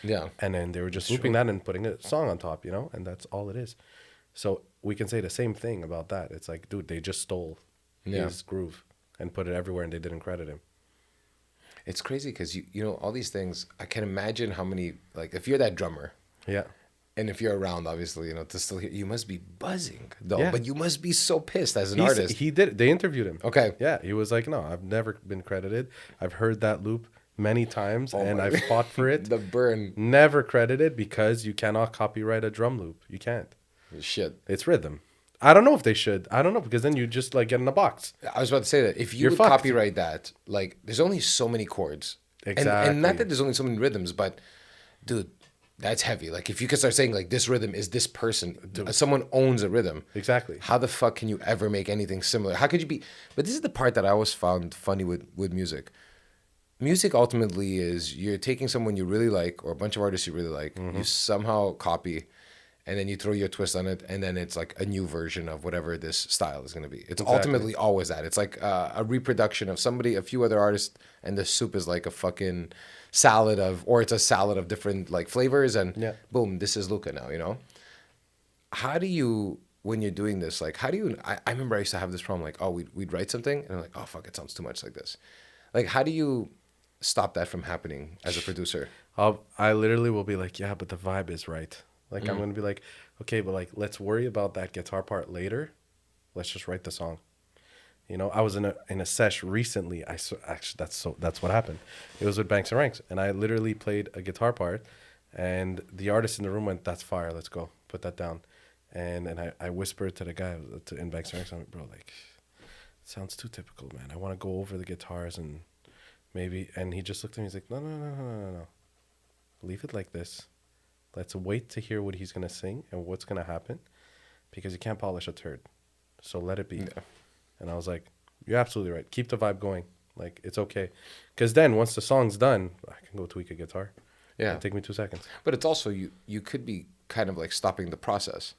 Yeah. and then they were just looping that and putting a song on top, and that's all it is. So we can say the same thing about that. It's like, dude, they just stole Yeah. his groove and put it everywhere, and they didn't credit him. It's crazy because you know all these things. I can imagine how many like if you're that drummer. Yeah. And if you're around, obviously, to still hear, you must be buzzing, though. Yeah. But you must be so pissed as an He artist. He did. They interviewed him. Okay. Yeah, he was like, "No, I've never been credited. I've heard that loop many times, and my I've fought for it. The burn. Never credited because you cannot copyright a drum loop. You can't. Shit. It's rhythm. I don't know if they should. I don't know because then you just like get in a box. I was about to say that if you You're would fucked. copyright that, like, there's only so many chords. And not Exactly. that there's only so many rhythms, but, dude, that's heavy. Like, if you could start saying, like, this rhythm is this person, someone owns a rhythm. Exactly. How the fuck can you ever make anything similar? How could you be? But this is the part that I always found funny with music. Music ultimately is you're taking someone you really like or a bunch of artists you really like, Mm-hmm. you somehow copy, and then you throw your twist on it, and then it's like a new version of whatever this style is going to be. It's Exactly. ultimately always that. It's like a reproduction of somebody, a few other artists, and the soup is like a fucking salad or it's a salad of different like flavors, and Yeah. boom, this is Luca now. How do you, when you're doing this, like, how do you, I remember I used to have this problem, like, oh, we'd write something, and I'm like, oh, fuck, it sounds too much like this. Like, how do you stop that from happening as a producer? I literally will be like, yeah, but the vibe is right. Like I'm gonna be like, okay, but like let's worry about that guitar part later. Let's just write the song. I was in a sesh recently. Actually that's what happened. It was with Banks and Ranks, and I literally played a guitar part, and the artist in the room went, "That's fire. Let's go. Put that down." And I whispered to the guy in Bankstonex, I'm like, bro, like, it sounds too typical, man. I want to go over the guitars and maybe. And he just looked at me. He's like, no. Leave it like this. Let's wait to hear what he's gonna sing and what's gonna happen, because you can't polish a turd. So let it be. Yeah. And I was like, you're absolutely right. Keep the vibe going. Like, it's okay. Because then once the song's done, I can go tweak a guitar. Yeah. It'll take me 2 seconds. But it's also, you could be kind of like stopping the process.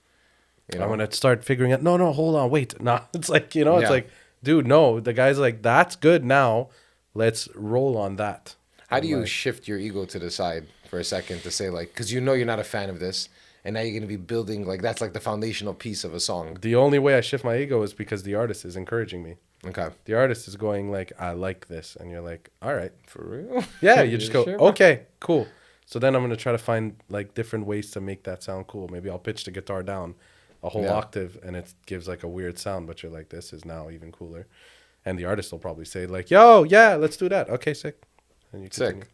You know? I'm going to start figuring out, no, hold on, wait. No, it's like, it's like, dude, no. The guy's like, that's good now. Let's roll on that. How do you shift your ego to the side for a second to say, like, because you're not a fan of this, and now you're going to be building, like, that's like the foundational piece of a song. The only way I shift my ego is because the artist is encouraging me. Okay. The artist is going, like, I like this. And you're like, all right. For real? Yeah, you just go, sure, okay, cool. So then I'm going to try to find, like, different ways to make that sound cool. Maybe I'll pitch the guitar down a whole octave, and it gives, like, a weird sound. But you're like, this is now even cooler. And the artist will probably say, like, yo, yeah, let's do that. Okay, sick. And you continue.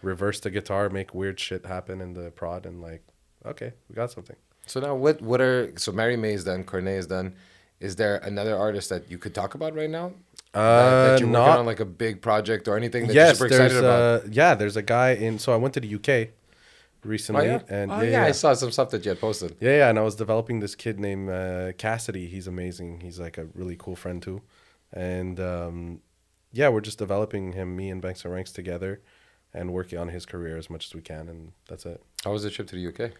Reverse the guitar, make weird shit happen in the prod, and, like, okay, we got something. So now so Marie Mai is done, Corneille is done. Is there another artist that you could talk about right now? That you're working on, like a big project or anything that you're super excited about? Yeah, there's a guy so I went to the UK recently. Oh, yeah? And I saw some stuff that you had posted. Yeah, and I was developing this kid named Cassidy. He's amazing. He's like a really cool friend too. And we're just developing him, me and Banks and Ranks together, and working on his career as much as we can, and that's it. How was the trip to the UK?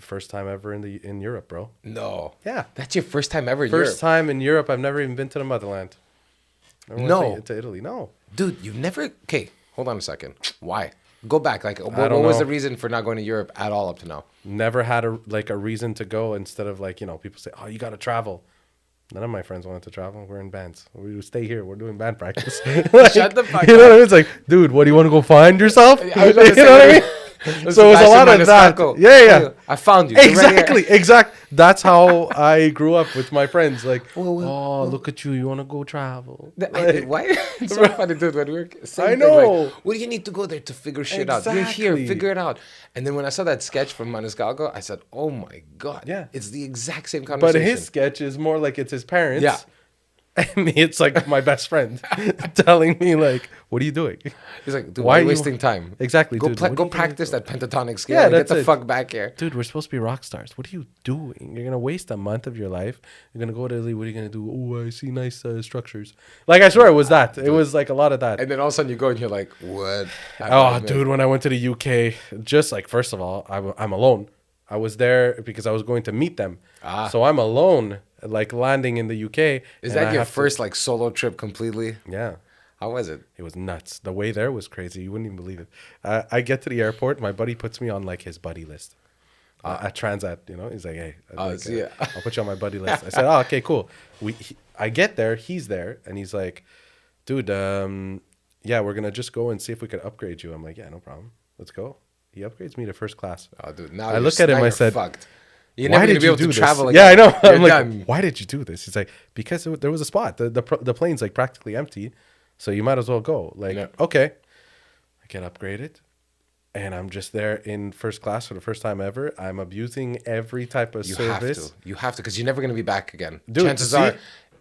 First time ever in Europe, bro. No. Yeah. That's your first time ever in Europe? First time in Europe. I've never even been to the motherland. No. To Italy. No. Dude, you've never... Okay, hold on a second. Why? Go back. Like, what was the reason for not going to Europe at all up to now? Never had a reason to go, instead of, like, people say, oh, you got to travel. None of my friends wanted to travel. We're in bands. We stay here. We're doing band practice. Shut the fuck up. You know what I mean? It's like, dude, what do you want to go find yourself? You know what I mean? So it was a lot of that. Yeah. I found you. Exactly. That's how I grew up with my friends. Like, oh, look at you. You want to go travel. Why? It's so funny, dude. When we're I know. Like, what do you need to go there to figure shit out? You're here. Figure it out. And then when I saw that sketch from Maniscalco, I said, oh, my God. Yeah. It's the exact same conversation. But his sketch is more like it's his parents. Yeah. And it's like my best friend telling me, like, what are you doing? He's like, dude, why are you wasting time? Exactly. Go practice that pentatonic scale and get the fuck back here. Dude, we're supposed to be rock stars. What are you doing? You're going to waste a month of your life. You're going to go to Italy. What are you going to do? Oh, I see nice structures. Like, I swear it was that. It was like a lot of that. And then all of a sudden you go and you're like, what? Oh, dude, when I went to the UK, just like, first of all, I'm alone. I was there because I was going to meet them. So I'm alone, like, landing in the UK. Is that your first like solo trip completely? Yeah. How was it? It was nuts. The way there was crazy. You wouldn't even believe it. I get to the airport. My buddy puts me on, like, his buddy list at Transat. He's like, hey, I'll put you on my buddy list. I said, oh, okay, cool. I get there. He's there. And he's like, dude, we're going to just go and see if we can upgrade you. I'm like, yeah, no problem. Let's go. He upgrades me to first class. Oh, dude, now I look at him. I said, fucked. You're never going to be able to travel again. Yeah, I know. I'm like, why did you do this? He's like, because there was a spot. The plane's like practically empty, so you might as well go. Like, okay. I get upgraded, and I'm just there in first class for the first time ever. I'm abusing every type of service. You have to, because you're never going to be back again. Dude, chances are,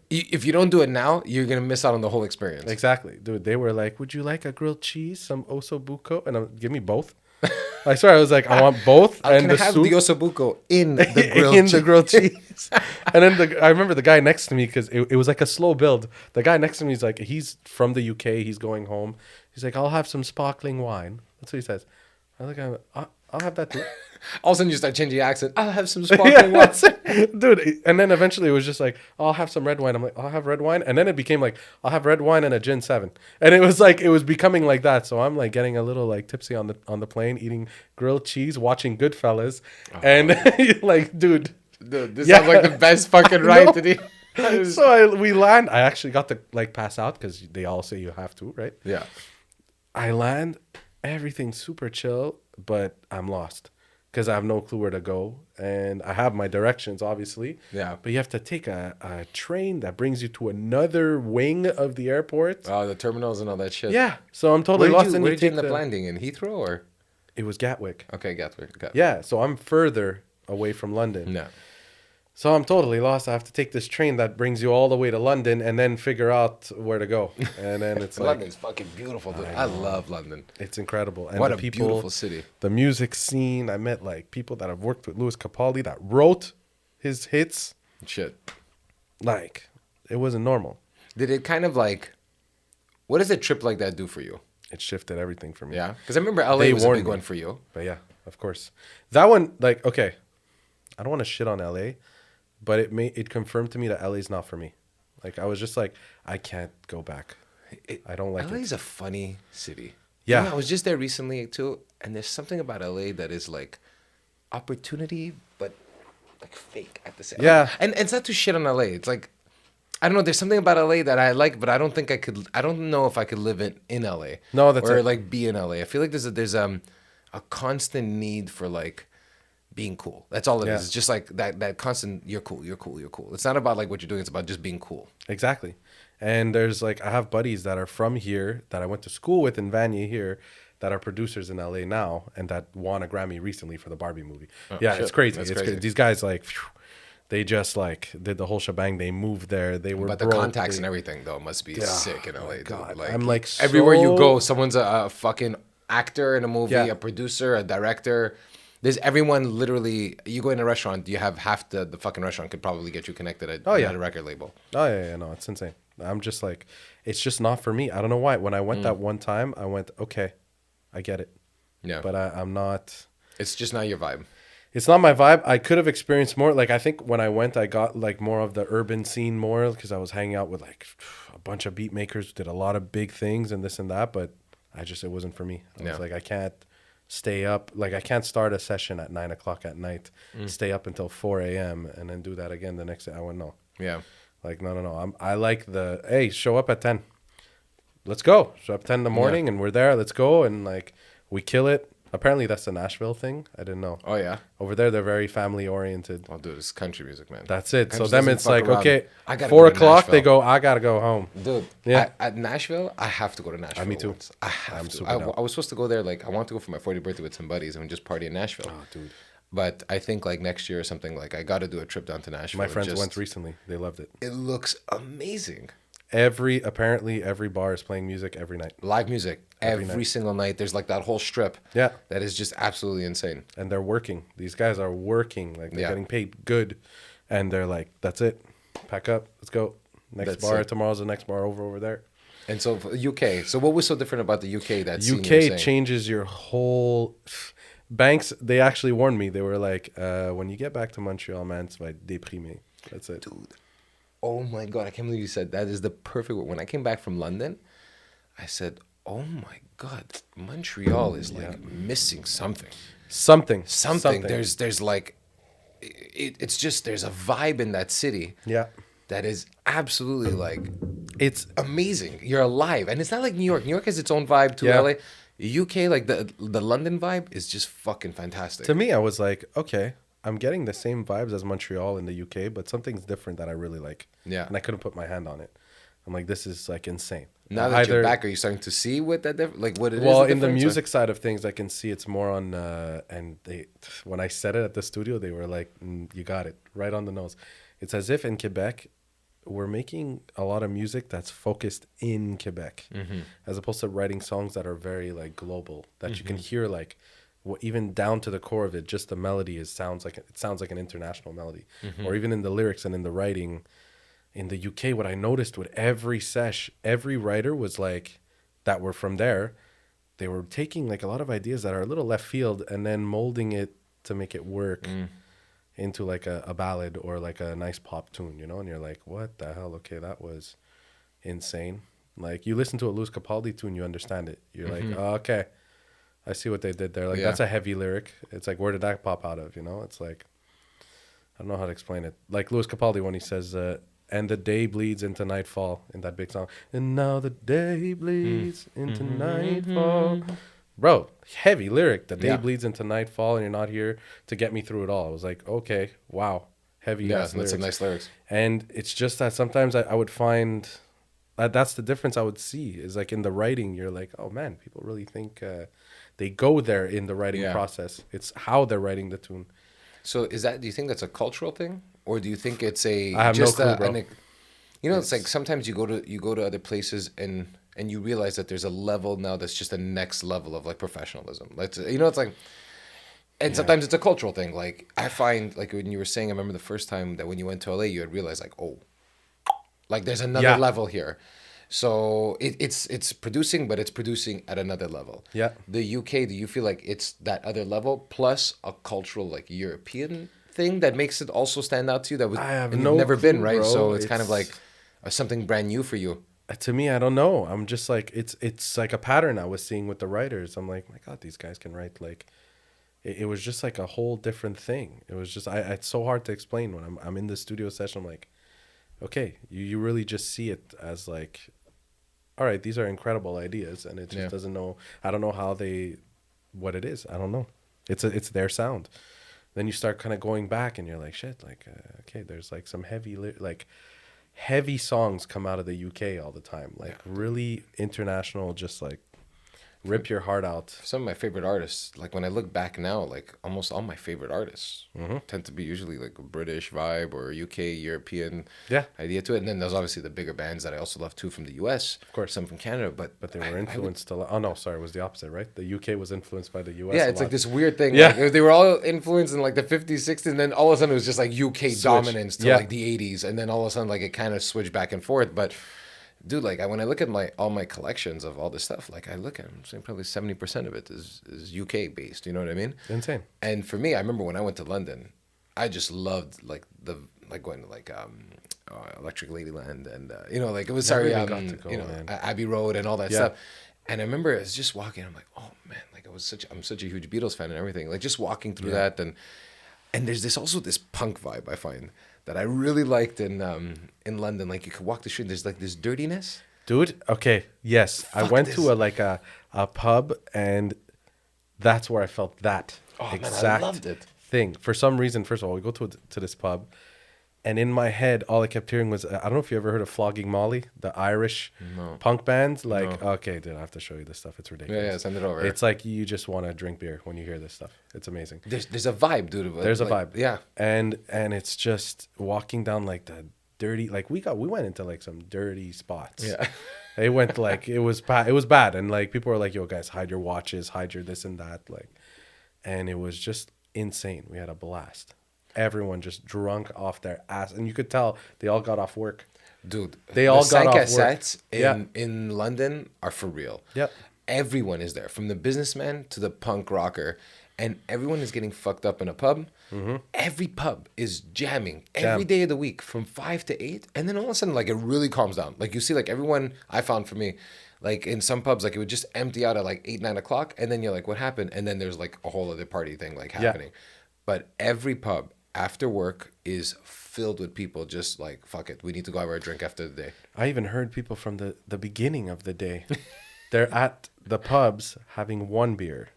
if you don't do it now, you're going to miss out on the whole experience. Exactly. Dude, they were like, would you like a grilled cheese, some osso bucco? And give me both. I swear, I was like, I want both. And the have soup the osso bucco in the grilled cheese. And then I remember the guy next to me, because it was like a slow build. The guy next to me is like, he's from the UK. He's going home. He's like, I'll have some sparkling wine. That's what he says. I was like, I'll have that too. All of a sudden you start changing your accent. I'll have some sparkling wine. Dude, and then eventually it was just like, I'll have some red wine. I'm like, I'll have red wine. And then it became like, I'll have red wine and a gin 7. And it was like, it was becoming like that. So I'm like getting a little like tipsy on the plane, eating grilled cheese, watching Goodfellas. And like, dude, this sounds like the best fucking ride today. So we land. I actually got to like pass out because they all say you have to, right? Yeah. I land. Everything's super chill, but I'm lost because I have no clue where to go. And I have my directions, obviously. Yeah. But you have to take a train that brings you to another wing of the airport. Oh, the terminals and all that shit. Yeah. So I'm totally lost. Where did you end up landing? In Heathrow or? It was Gatwick. Okay, Gatwick. Yeah. So I'm further away from London. No. So I'm totally lost. I have to take this train that brings you all the way to London and then figure out where to go. And then it's like, London's fucking beautiful, dude. I I know. love London. It's incredible. And What the a people, beautiful city. the music scene. I met like people that have worked with Louis Capaldi that wrote his hits. Shit. Like, it wasn't normal. Did it kind of like, what does a trip like that do for you? It shifted everything for me. Yeah. Because I remember LA They was a warned big me. one for you. But yeah, of course. That one, like, okay, I don't want to shit on LA, but it confirmed to me that LA is not for me. Like, I was just like, I can't go back. I don't like LA it. is a funny city. Yeah. You know, I was just there recently too, and there's something about LA that is like opportunity, but like fake at the same. Yeah. Like, and it's not to shit on LA. It's like I don't know. There's something about LA that I like, but I don't think I could. I don't know if I could live in LA. No, that's or it. like be in LA. I feel like there's a constant need for like being cool. That's all it is. Yeah. It's just like that constant. You're cool. You're cool. You're cool. It's not about like what you're doing. It's about just being cool. Exactly. And there's like, I have buddies that are from here that I went to school with in Vanier here that are producers in LA now and that won a Grammy recently for the Barbie movie. yeah, shit. it's crazy. That's It's crazy. These guys, like, phew, they just like did the whole shebang. They moved there. They were But the broke. contacts They- and everything though must be Yeah. sick in Oh LA. my Dude. God. Like I'm like everywhere you so- go, someone's a fucking actor in a movie, Yeah. a producer, a director. There's everyone literally. You go in a restaurant, you have half the fucking restaurant could probably get you connected at, Oh, yeah. at a record label. Oh yeah, no, it's insane. I'm just like, it's just not for me. I don't know why. When I went that one time, I went, okay, I get it, Yeah, but I'm not. it's just not your vibe. It's not my vibe. I could have experienced more. Like, I think when I went, I got like more of the urban scene more because I was hanging out with like a bunch of beat makers, did a lot of big things and this and that. But it wasn't for me. I Yeah. was like, I can't stay up. Like, I can't start a session at 9 o'clock at night, stay up until 4 a.m. and then do that again the next day. I went, no. Yeah, Like, no. I like hey, show up at 10. Let's go. Show up 10 in the morning and we're there. Let's go. And like, we kill it. Apparently, that's the Nashville thing. I didn't know. oh yeah. Over there, they're very family oriented. Well, dude, it's country music, man. That's it. So Country them, doesn't it's fuck like, around. okay, I gotta 4 go to o'clock, they Nashville. go, I got to go home. Dude, Yeah. at Nashville, I have to go to Nashville. me too. once. I have I'm to. super I, down. I was supposed to go there. Like, I want to go for my 40th birthday with some buddies and just party in Nashville. Oh, dude. But I think like next year or something, like I got to do a trip down to Nashville. My and friends just- went recently. They loved it. It looks amazing. Apparently, every bar is playing music every night. Live music every night. single night. There's like that whole strip. Yeah. That is just absolutely insane. And they're working. These guys are working. Like, they're Yeah. getting paid good. And they're like, that's it. Pack up. Let's go. Next That's bar. it. Tomorrow's the next bar over there. And so for UK. So what was so different about the UK that scene you were UK saying? changes your whole... Banks, they actually warned me. They were like, when you get back to Montreal, man, tu vas être déprimé. That's it. Dude. Oh my God. I can't believe you said that is the perfect word. When I came back from London, I said, oh my God, Montreal is like missing something. Something. There's like, it's just, there's a vibe in that city. Yeah. That is absolutely like It's... amazing. You're alive, and it's not like New York. New York has its own vibe too. Yeah. LA, UK, like the London vibe is just fucking fantastic. To me, I was like, okay, I'm getting the same vibes as Montreal in the UK, but something's different that I really like. Yeah. And I couldn't put my hand on it. I'm like, this is like insane. Now that you're back, are you starting to see what that like what it is? Well, the in the difference, or- music side of things, I can see it's more on, and when I said it at the studio, they were like, you got it right on the nose. It's as if in Quebec, we're making a lot of music that's focused in Quebec, as opposed to writing songs that are very like global, that you can hear like, even down to the core of it, just the melody sounds like an international melody, or even in the lyrics and in the writing. In the UK, what I noticed with every sesh, every writer was like, that were from there, they were taking like a lot of ideas that are a little left field and then molding it to make it work into like a ballad or like a nice pop tune, you know? And you're like, what the hell? Okay, that was insane. Like, you listen to a Luis Capaldi tune, you understand it. You're like, oh, okay, I see what they did there. Like, Yeah. that's a heavy lyric. It's like, where did that pop out of, you know? It's like, I don't know how to explain it. Like Luis Capaldi when he says, and the day bleeds into nightfall in that big song. And now the day bleeds into nightfall. Bro, heavy lyric. The day Yeah. bleeds into nightfall and you're not here to get me through it all. I was like, okay, wow. Heavy Yeah, ass that's lyrics. some nice lyrics. And it's just that sometimes I would find that's the difference I would see is like in the writing, you're like, oh man, people really think they go there in the writing Yeah. process. It's how they're writing the tune. So do you think that's a cultural thing, or do you think it's I have no clue, bro. it's like sometimes you go to other places and you realize that there's a level now that's just a next level of like professionalism. Like it's like, and Yeah. sometimes it's a cultural thing. Like I find like when you were saying, I remember the first time that when you went to LA, you had realized like, oh, like there's another Yeah. level here. So it's producing, but it's producing at another level. Yeah. The UK, do you feel like it's that other level plus a cultural like European thing that makes it also stand out to you? That was, I have and you've no never been, clue, right? bro. So it's kind of It's like something brand new for you. to me, I don't know. I'm just like it's like a pattern I was seeing with the writers. I'm like, my God, these guys can write like it was just like a whole different thing. It was just it's so hard to explain when I'm in the studio session. I'm like, okay, you really just see it as like, all right, these are incredible ideas, and it just Yeah. doesn't know. I don't know how they, what it is. I don't know. It's their sound. Then you start kind of going back, and you're like, shit, like okay, there's like some like heavy songs come out of the UK all the time, like really international, just like rip your heart out. Some of my favorite artists, like when I look back now, like almost all my favorite artists Mm-hmm. tend to be usually like a British vibe or UK European Yeah, idea to it. And then there's obviously the bigger bands that I also love too from the US, of course. some from Canada, But they were I would, influenced a lot. Oh no, sorry, it was the opposite, right? The UK was influenced by the US yeah, a it's like lot. this weird thing. Yeah. Like they were all influenced in like the 50s, 60s, and then all of a sudden it was just like UK Switch. dominance to Yeah. like the 80s, and then all of a sudden like it kind of switched back and forth. But dude, like when I look at all my collections of all this stuff, like I look at them, saying probably 70% of it is UK based. You know what I mean? Insane. And for me, I remember when I went to London, I just loved like going to like Electric Ladyland and like it was Never sorry even got to go, man. Abbey Road and all that Yeah. stuff. And I remember I was just walking. I'm like, oh man, like I'm such a huge Beatles fan and everything. Like just walking through that and there's this punk vibe I find that I really liked in London. Like you could walk the street, there's like this dirtiness. Dude, okay, yes. I Fuck went this. to a pub, and that's where I felt that Oh, man, I exact loved it. thing. For some reason, first of all, we go to this pub, and in my head, all I kept hearing was, I don't know if you ever heard of Flogging Molly, the Irish punk band. Like, okay, dude, I have to show you this stuff. It's ridiculous. Yeah, send it over. It's like you just want to drink beer when you hear this stuff. It's amazing. There's a vibe, dude. There's a like, vibe. Yeah. And it's just walking down like the dirty, like we went into like some dirty spots. Yeah. It went like it was bad, and like people were like, "Yo, guys, hide your watches, hide your this and that," like, and it was just insane. We had a blast. Everyone just drunk off their ass, and you could tell they all got off work. Dude, They all got off work. cassettes Yeah. in London are for real. Yep. Everyone is there, from the businessman to the punk rocker, and everyone is getting fucked up in a pub. Mm-hmm. Every pub is jamming every day of the week from 5 to 8, and then all of a sudden, like it really calms down. Like you see, like everyone I found for me, like in some pubs, like it would just empty out at like 8, 9 o'clock, and then you're like, what happened? And then there's like a whole other party thing like happening. But every pub after work is filled with people just like, fuck it, we need to go have our drink after the day. I even heard people from the beginning of the day. They're at the pubs having one beer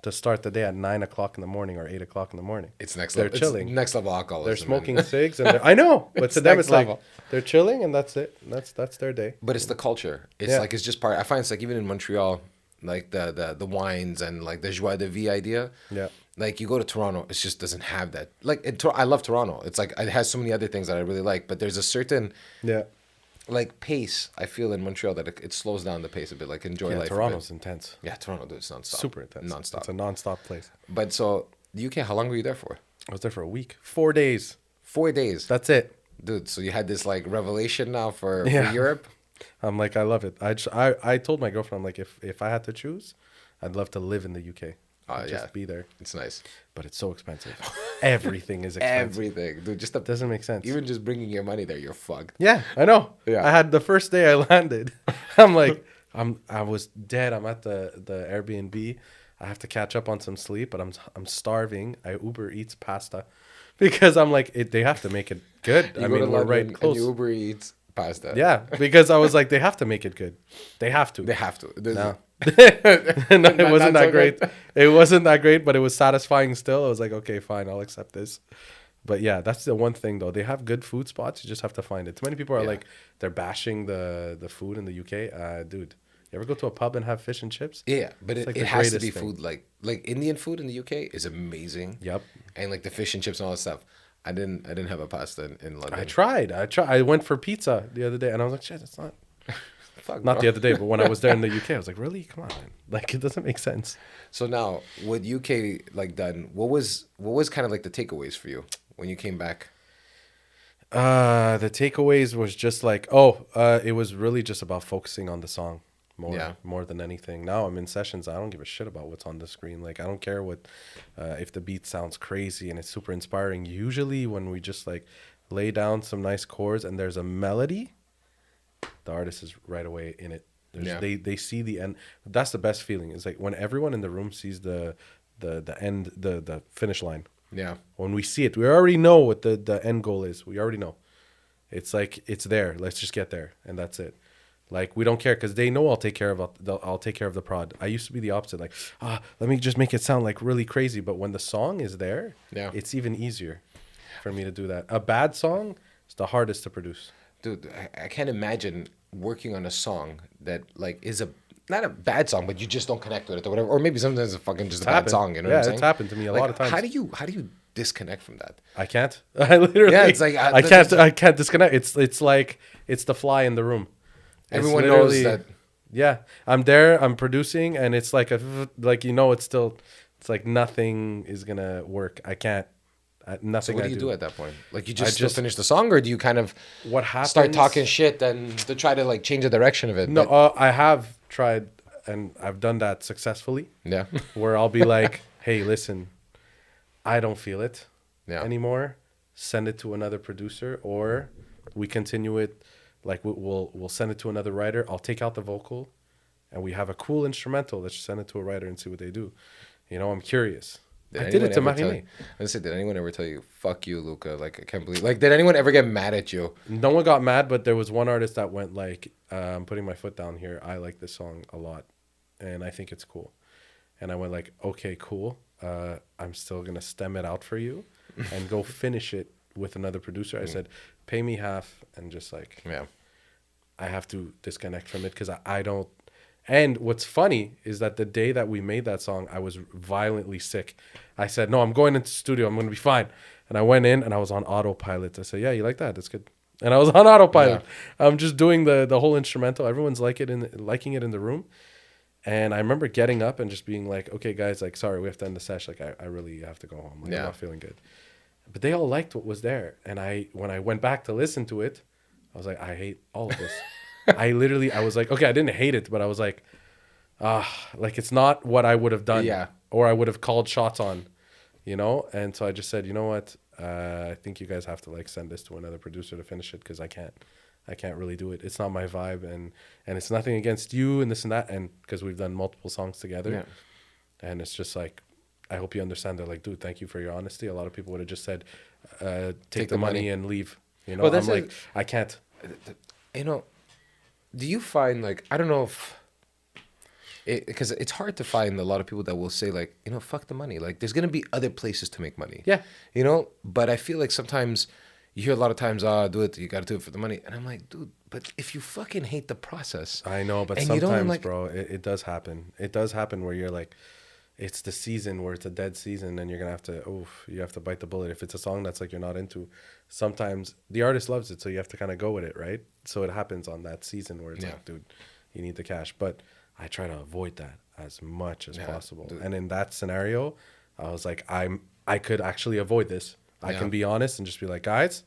to start the day at 9 o'clock in the morning or 8 o'clock in the morning. It's next They're level. chilling. It's next level alcoholism. They're smoking man. cigs, and I know, but It's to them next it's like level. they're chilling, and that's it. That's their day. But it's the culture. It's Yeah. like it's just part. I find it's like even in Montreal, like the wines and like the joie de vie idea. Yeah. Like you go to Toronto, it just doesn't have that. Like I love Toronto. It's like it has so many other things that I really like, but there's a certain Yeah. like pace I feel in Montreal that it slows down the pace a bit. Like enjoy Yeah, life. Toronto's intense. Yeah, Toronto, dude, it's nonstop. Super intense. Nonstop. It's a non-stop place. But so the UK, how long were you there for? I was there for a week. 4 days. 4 days. That's it. Dude, so you had this like revelation now for Yeah. Europe? I'm like, I love it. I told my girlfriend, I'm like, if I had to choose, I'd love to live in the UK. Yeah. Just be there. It's nice. But it's so expensive. Everything is expensive. Everything. Dude, just It doesn't make sense. even just bringing your money there, you're fucked. Yeah, I know. Yeah. I had the first day I landed. I'm like, I was dead. I'm at the Airbnb. I have to catch up on some sleep, but I'm starving. I Uber Eats pasta because I'm like, they have to make it good. You I go mean, to we're London right close. and you Uber Eats pasta. Yeah, because I was like, they have to make it good. They have to. They have to. No. No, it wasn't not that so great. good. It wasn't that great, but it was satisfying still. I was like, okay, fine, I'll accept this. But yeah, that's the one thing though. They have good food spots. You just have to find it. Too many people are Yeah. like, they're bashing the food in the UK. Dude, You ever go to a pub and have fish and chips? Yeah, but It's like it the has to greatest be thing. food like Indian food in the UK is amazing. Yep. And like the fish and chips and all that stuff. I didn't have a pasta in I London. tried. I went for pizza the other day, and I was like, shit, it's Fuck, not bro. the other day, but when I was there in the UK, I was like, really? Come on, man. Like, it doesn't make sense. So now, what UK like done? What was kind of like the takeaways for you when you came back? The takeaways was just like, it was really just about focusing on the song Yeah. more than anything. Now I'm in sessions. I don't give a shit about what's on the screen. Like, I don't care if the beat sounds crazy and it's super inspiring. Usually when we just like lay down some nice chords and there's a melody, the artist is right away in it. Yeah. They see the end. That's the best feeling. It's like when everyone in the room sees the end, the finish line. Yeah. When we see it, we already know what the end goal is. We already know. It's like it's there. Let's just get there, and that's it. Like we don't care because they know I'll take care of the prod. I used to be the opposite. Like let me just make it sound like really crazy. But when the song is there, Yeah. it's even easier for me to do that. A bad song is the hardest to produce. Dude, I can't imagine working on a song that like is a not a bad song, but you just don't connect with it or whatever. Or maybe sometimes it's fucking just a bad happened. song. You know Yeah, what I'm saying? it's happened to me a Like, lot of times. How do you disconnect from that? I can't. I literally. Yeah, it's like, I can't disconnect. It's like it's the fly in the room. It's Everyone knows literally- that. Yeah, I'm there. I'm producing, and it's like it's still. It's like nothing is gonna work. I can't. Nothing. So what I do you do at that point? Like you just I still just- finish the song, or do you kind of What happens? start talking shit and to try to like change the direction of it? No, But- I have tried, and I've done that successfully. yeah, Where I'll be like, "Hey, listen, I don't feel it yeah, anymore. Send it to another producer, or we continue it. Like we'll send it to another writer. I'll take out the vocal, and we have a cool instrumental. Let's just send it to a writer and see what they do. You know, I'm curious. I did it to Marie Mai. I said, did anyone ever tell you, "Fuck you, Luca"? Like I can't believe. Like, did anyone ever get mad at you? No one got mad, but there was one artist that went like, "I'm putting my foot down here. I like this song a lot, and I think it's cool." And I went like, "Okay, cool. I'm still gonna stem it out for you, and go finish it with another producer." I said, "Pay me half," and just like, Yeah, I have to disconnect from it because I don't. And what's funny is that the day that we made that song, I was violently sick. I said, "No, I'm going into the studio. I'm going to be fine." And I went in and I was on autopilot. I said, "Yeah, you like that? That's good." And I was on autopilot. I'm just doing the whole instrumental. Everyone's liking it in the room. And I remember getting up and just being like, "Okay, guys, like, sorry, we have to end the sesh. Like, I really have to go home. Like, I'm not feeling good." But they all liked what was there. And when I went back to listen to it, I was like, I hate all of this. I was like, okay, I didn't hate it, but I was like, like it's not what I would have done. Yeah. Or I would have called shots on, you know? And so I just said, you know what? I think you guys have to like send this to another producer to finish it because I can't really do it. It's not my vibe, and it's nothing against you and this and that, and because we've done multiple songs together. Yeah. And it's just like, I hope you understand. They're like, "Dude, thank you for your honesty." A lot of people would have just said, take the money and leave. You know, Well, that's I'm like, I can't. you know, do you find like I don't know if because it's hard to find a lot of people that will say like, you know, fuck the money. Like there's gonna be other places to make money. Yeah. You know, but I feel like sometimes you hear a lot of times, do it, you gotta do it for the money. And I'm like, dude, but if you fucking hate the process. I know, but and you don't, sometimes, like- bro, it does happen. It does happen where you're like, it's the season where it's a dead season and you're going to have to, you have to bite the bullet. If it's a song that's like you're not into, sometimes the artist loves it, so you have to kind of go with it, right? So it happens on that season where it's like, dude, you need the cash. But I try to avoid that as much as possible. Dude. And in that scenario, I was like, I could actually avoid this. I can be honest and just be like, guys,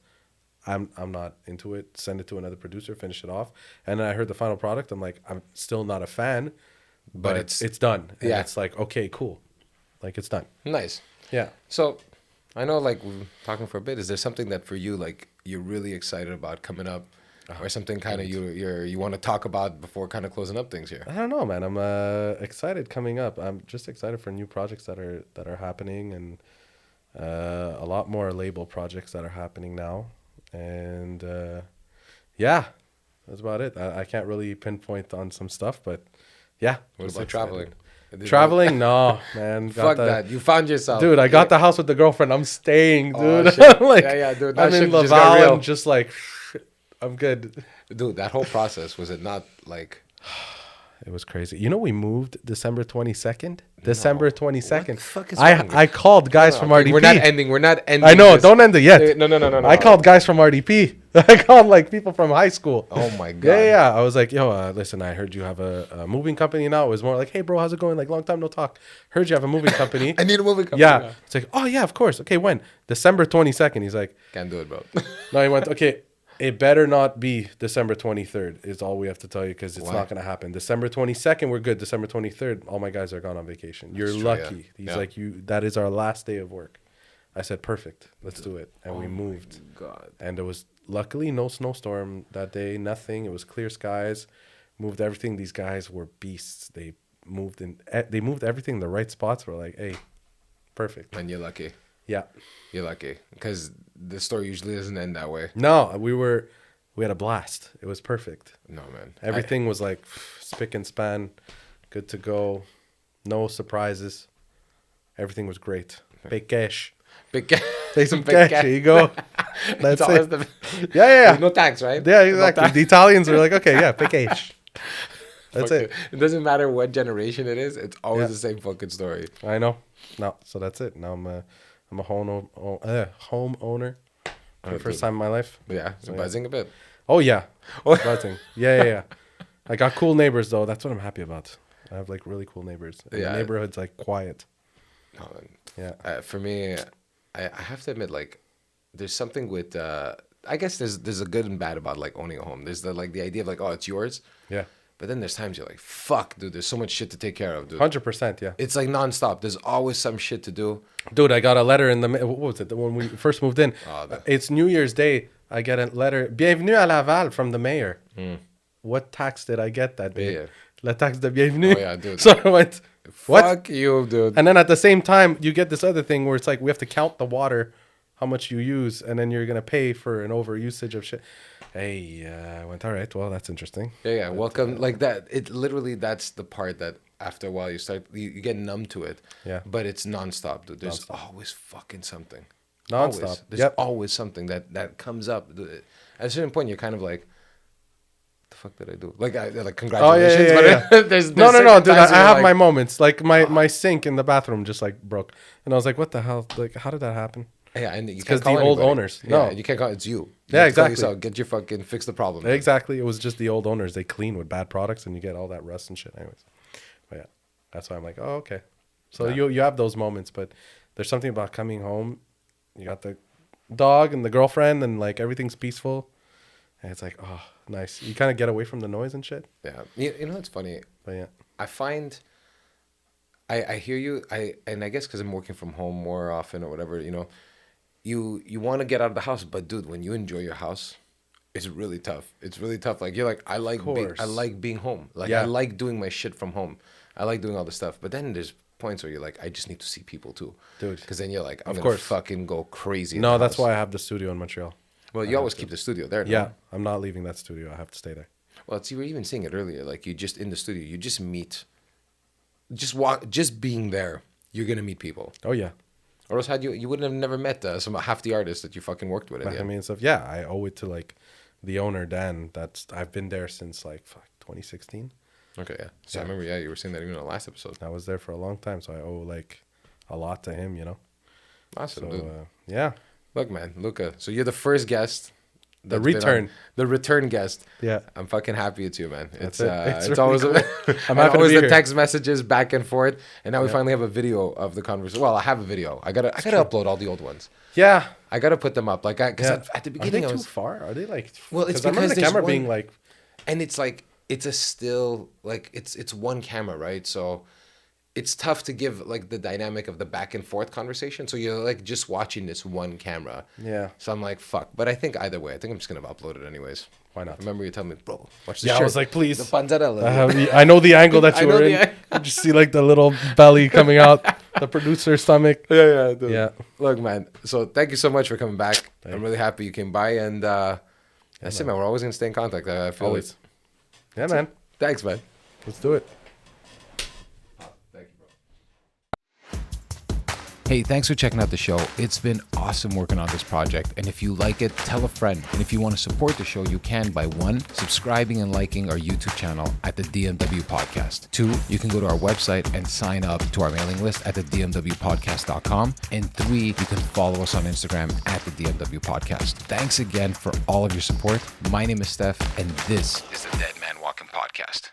I'm not into it. Send it to another producer, finish it off. And then I heard the final product. I'm like, I'm still not a fan, but it's done. And it's like, okay, cool. Like it's done. Nice. Yeah. So I know like we're talking for a bit. Is there something that for you like you're really excited about coming up, or something kind of you want to talk about before kind of closing up things here? I don't know, man. I'm excited coming up. I'm just excited for new projects that are happening, and a lot more label projects that are happening now. And yeah, that's about it. I can't really pinpoint on some stuff, but yeah. What just about excited. traveling? Traveling? No, man. Fuck that. You found yourself. Dude, I got the house with the girlfriend. I'm staying, dude. Oh, shit. Like, yeah, dude. I'm That in shit just got Laval real. and just like, I'm good. Dude, that whole process, was it not like... It was crazy. You know, we moved December 22nd. December 22nd. What the fuck is wrong? I called guys from RDP. We're not ending. I know. This. Don't end it yet. No. I called guys from RDP. I called like people from high school. Oh my god. Yeah. I was like, yo, listen, I heard you have a moving company now. It was more like, hey, bro, how's it going? Like, long time no talk. Heard you have a moving company. I need a moving company. Yeah. It's like, oh, yeah, of course. Okay, when? December 22nd. He's like, Can't do it, bro. no, he went, okay, it better not be December 23rd is all we have to tell you because it's not going to happen. December 22nd, we're good. December 23rd, all my guys are gone on vacation. You're lucky. Yeah. He's like, that is our last day of work. I said, perfect. Let's do it. And we moved. God. And it was luckily no snowstorm that day, nothing. It was clear skies. Moved everything. These guys were beasts. They moved everything in the right spots. We're like, hey, perfect. And you're lucky. Yeah. You're lucky because the story usually doesn't end that way. No, we had a blast. It was perfect. No, man. Everything was like spick and span, good to go. No surprises. Everything was great. Big cash. Big cash. Take some cash. Here you go. That's it. Yeah. There's no tax, right? Yeah, exactly. The Italians are like, okay, yeah, big cash. That's it. It doesn't matter what generation it is. It's always the same fucking story. I know. No, so that's it. Now I'm a home owner for the first time in my life. Yeah, so buzzing a bit. Oh yeah, buzzing. Yeah. I got cool neighbors though. That's what I'm happy about. I have like really cool neighbors. And the neighborhood's like quiet. Oh, yeah. For me, I have to admit, like, there's something with. I guess there's a good and bad about like owning a home. There's the idea of like, oh, it's yours. Yeah. But then there's times you're like, fuck, dude, there's so much shit to take care of, dude. 100%, yeah. It's like nonstop. There's always some shit to do. Dude, I got a letter in what was it? When we first moved in. It's New Year's Day. I get a letter. Bienvenue à Laval from the mayor. What tax did I get that day? Yeah. La taxe de bienvenue. Oh, yeah, dude. So I went, what? Fuck you, dude. And then at the same time, you get this other thing where it's like, we have to count the water, how much you use, and then you're going to pay for an over usage of shit. Hey, I went, all right, well, that's interesting. Yeah. Welcome. Like that. It literally, that's the part that after a while you get numb to it. Yeah. But it's nonstop, dude. There's always fucking something. Nonstop. Always. There's always something that comes up. At a certain point, you're kind of like, what the fuck did I do? Like congratulations. Oh, yeah. But there's no, dude. I have my moments. Like my sink in the bathroom just like broke. And I was like, what the hell? Like, how did that happen? Yeah, and you because the old owners. No, you can't call it's you. Yeah, exactly. So get your fucking fix the problem. Exactly. It was just the old owners. They clean with bad products, and you get all that rust and shit. Anyways, but yeah, that's why I'm like, oh, okay. So you have those moments, but there's something about coming home. You got the dog and the girlfriend, and like everything's peaceful, and it's like, oh, nice. You kind of get away from the noise and shit. Yeah, you know it's funny. But yeah, I find. I hear you. I guess because I'm working from home more often or whatever, you know. You want to get out of the house, but dude, when you enjoy your house, it's really tough. It's really tough. Like you're like, I like being home. Like I like doing my shit from home. I like doing all this stuff. But then there's points where you're like, I just need to see people too, dude. Because then you're like, I'm gonna fucking go crazy. No, that's why I have the studio in Montreal. Well, you always keep the studio there. No? Yeah, I'm not leaving that studio. I have to stay there. Well, see, we were even saying it earlier. Like you just in the studio, you just meet. Just being there, you're gonna meet people. Oh yeah. Or else you wouldn't have never met half the artists that you fucking worked with. I mean, stuff. Yeah, I owe it to like the owner Dan. I've been there since like 2016. Okay, yeah. So I remember, you were saying that even in the last episode. I was there for a long time, so I owe like a lot to him, you know. Awesome, so, dude. Yeah. Look, man, Luca. So you're the first guest. The return guest. Yeah, I'm fucking happy it's you, man. It's really always cool. I'm happy always to be the here. text messages back and forth, and now we finally have a video of the conversation. Well, I have a video. I gotta upload all the old ones. Yeah, I gotta put them up. Like, because at the beginning, are they too far? Are they like? Well, it's I remember because the camera being like, and it's like it's a still like it's one camera, right? So it's tough to give like the dynamic of the back and forth conversation. So you're like just watching this one camera. Yeah. So I'm like, fuck. But I think either way, I think I'm just gonna upload it anyways. Why not? I remember you telling me, bro, watch this Yeah, shirt. I was like, please. The panzarella. I know the angle that you were in. You just see like the little belly coming out, the producer's stomach. Yeah, dude. Yeah. Look, man. So thank you so much for coming back. I'm really happy you came by, and that's it, man. We're always gonna stay in contact. I feel always. Yeah, man. Thanks, man. Let's do it. Hey, thanks for checking out the show. It's been awesome working on this project. And if you like it, tell a friend. And if you want to support the show, you can by 1, subscribing and liking our YouTube channel at the DMW Podcast. 2, you can go to our website and sign up to our mailing list at the DMWpodcast.com. And 3, you can follow us on Instagram at the DMW Podcast. Thanks again for all of your support. My name is Stef, and this is the Dead Man Walking Podcast.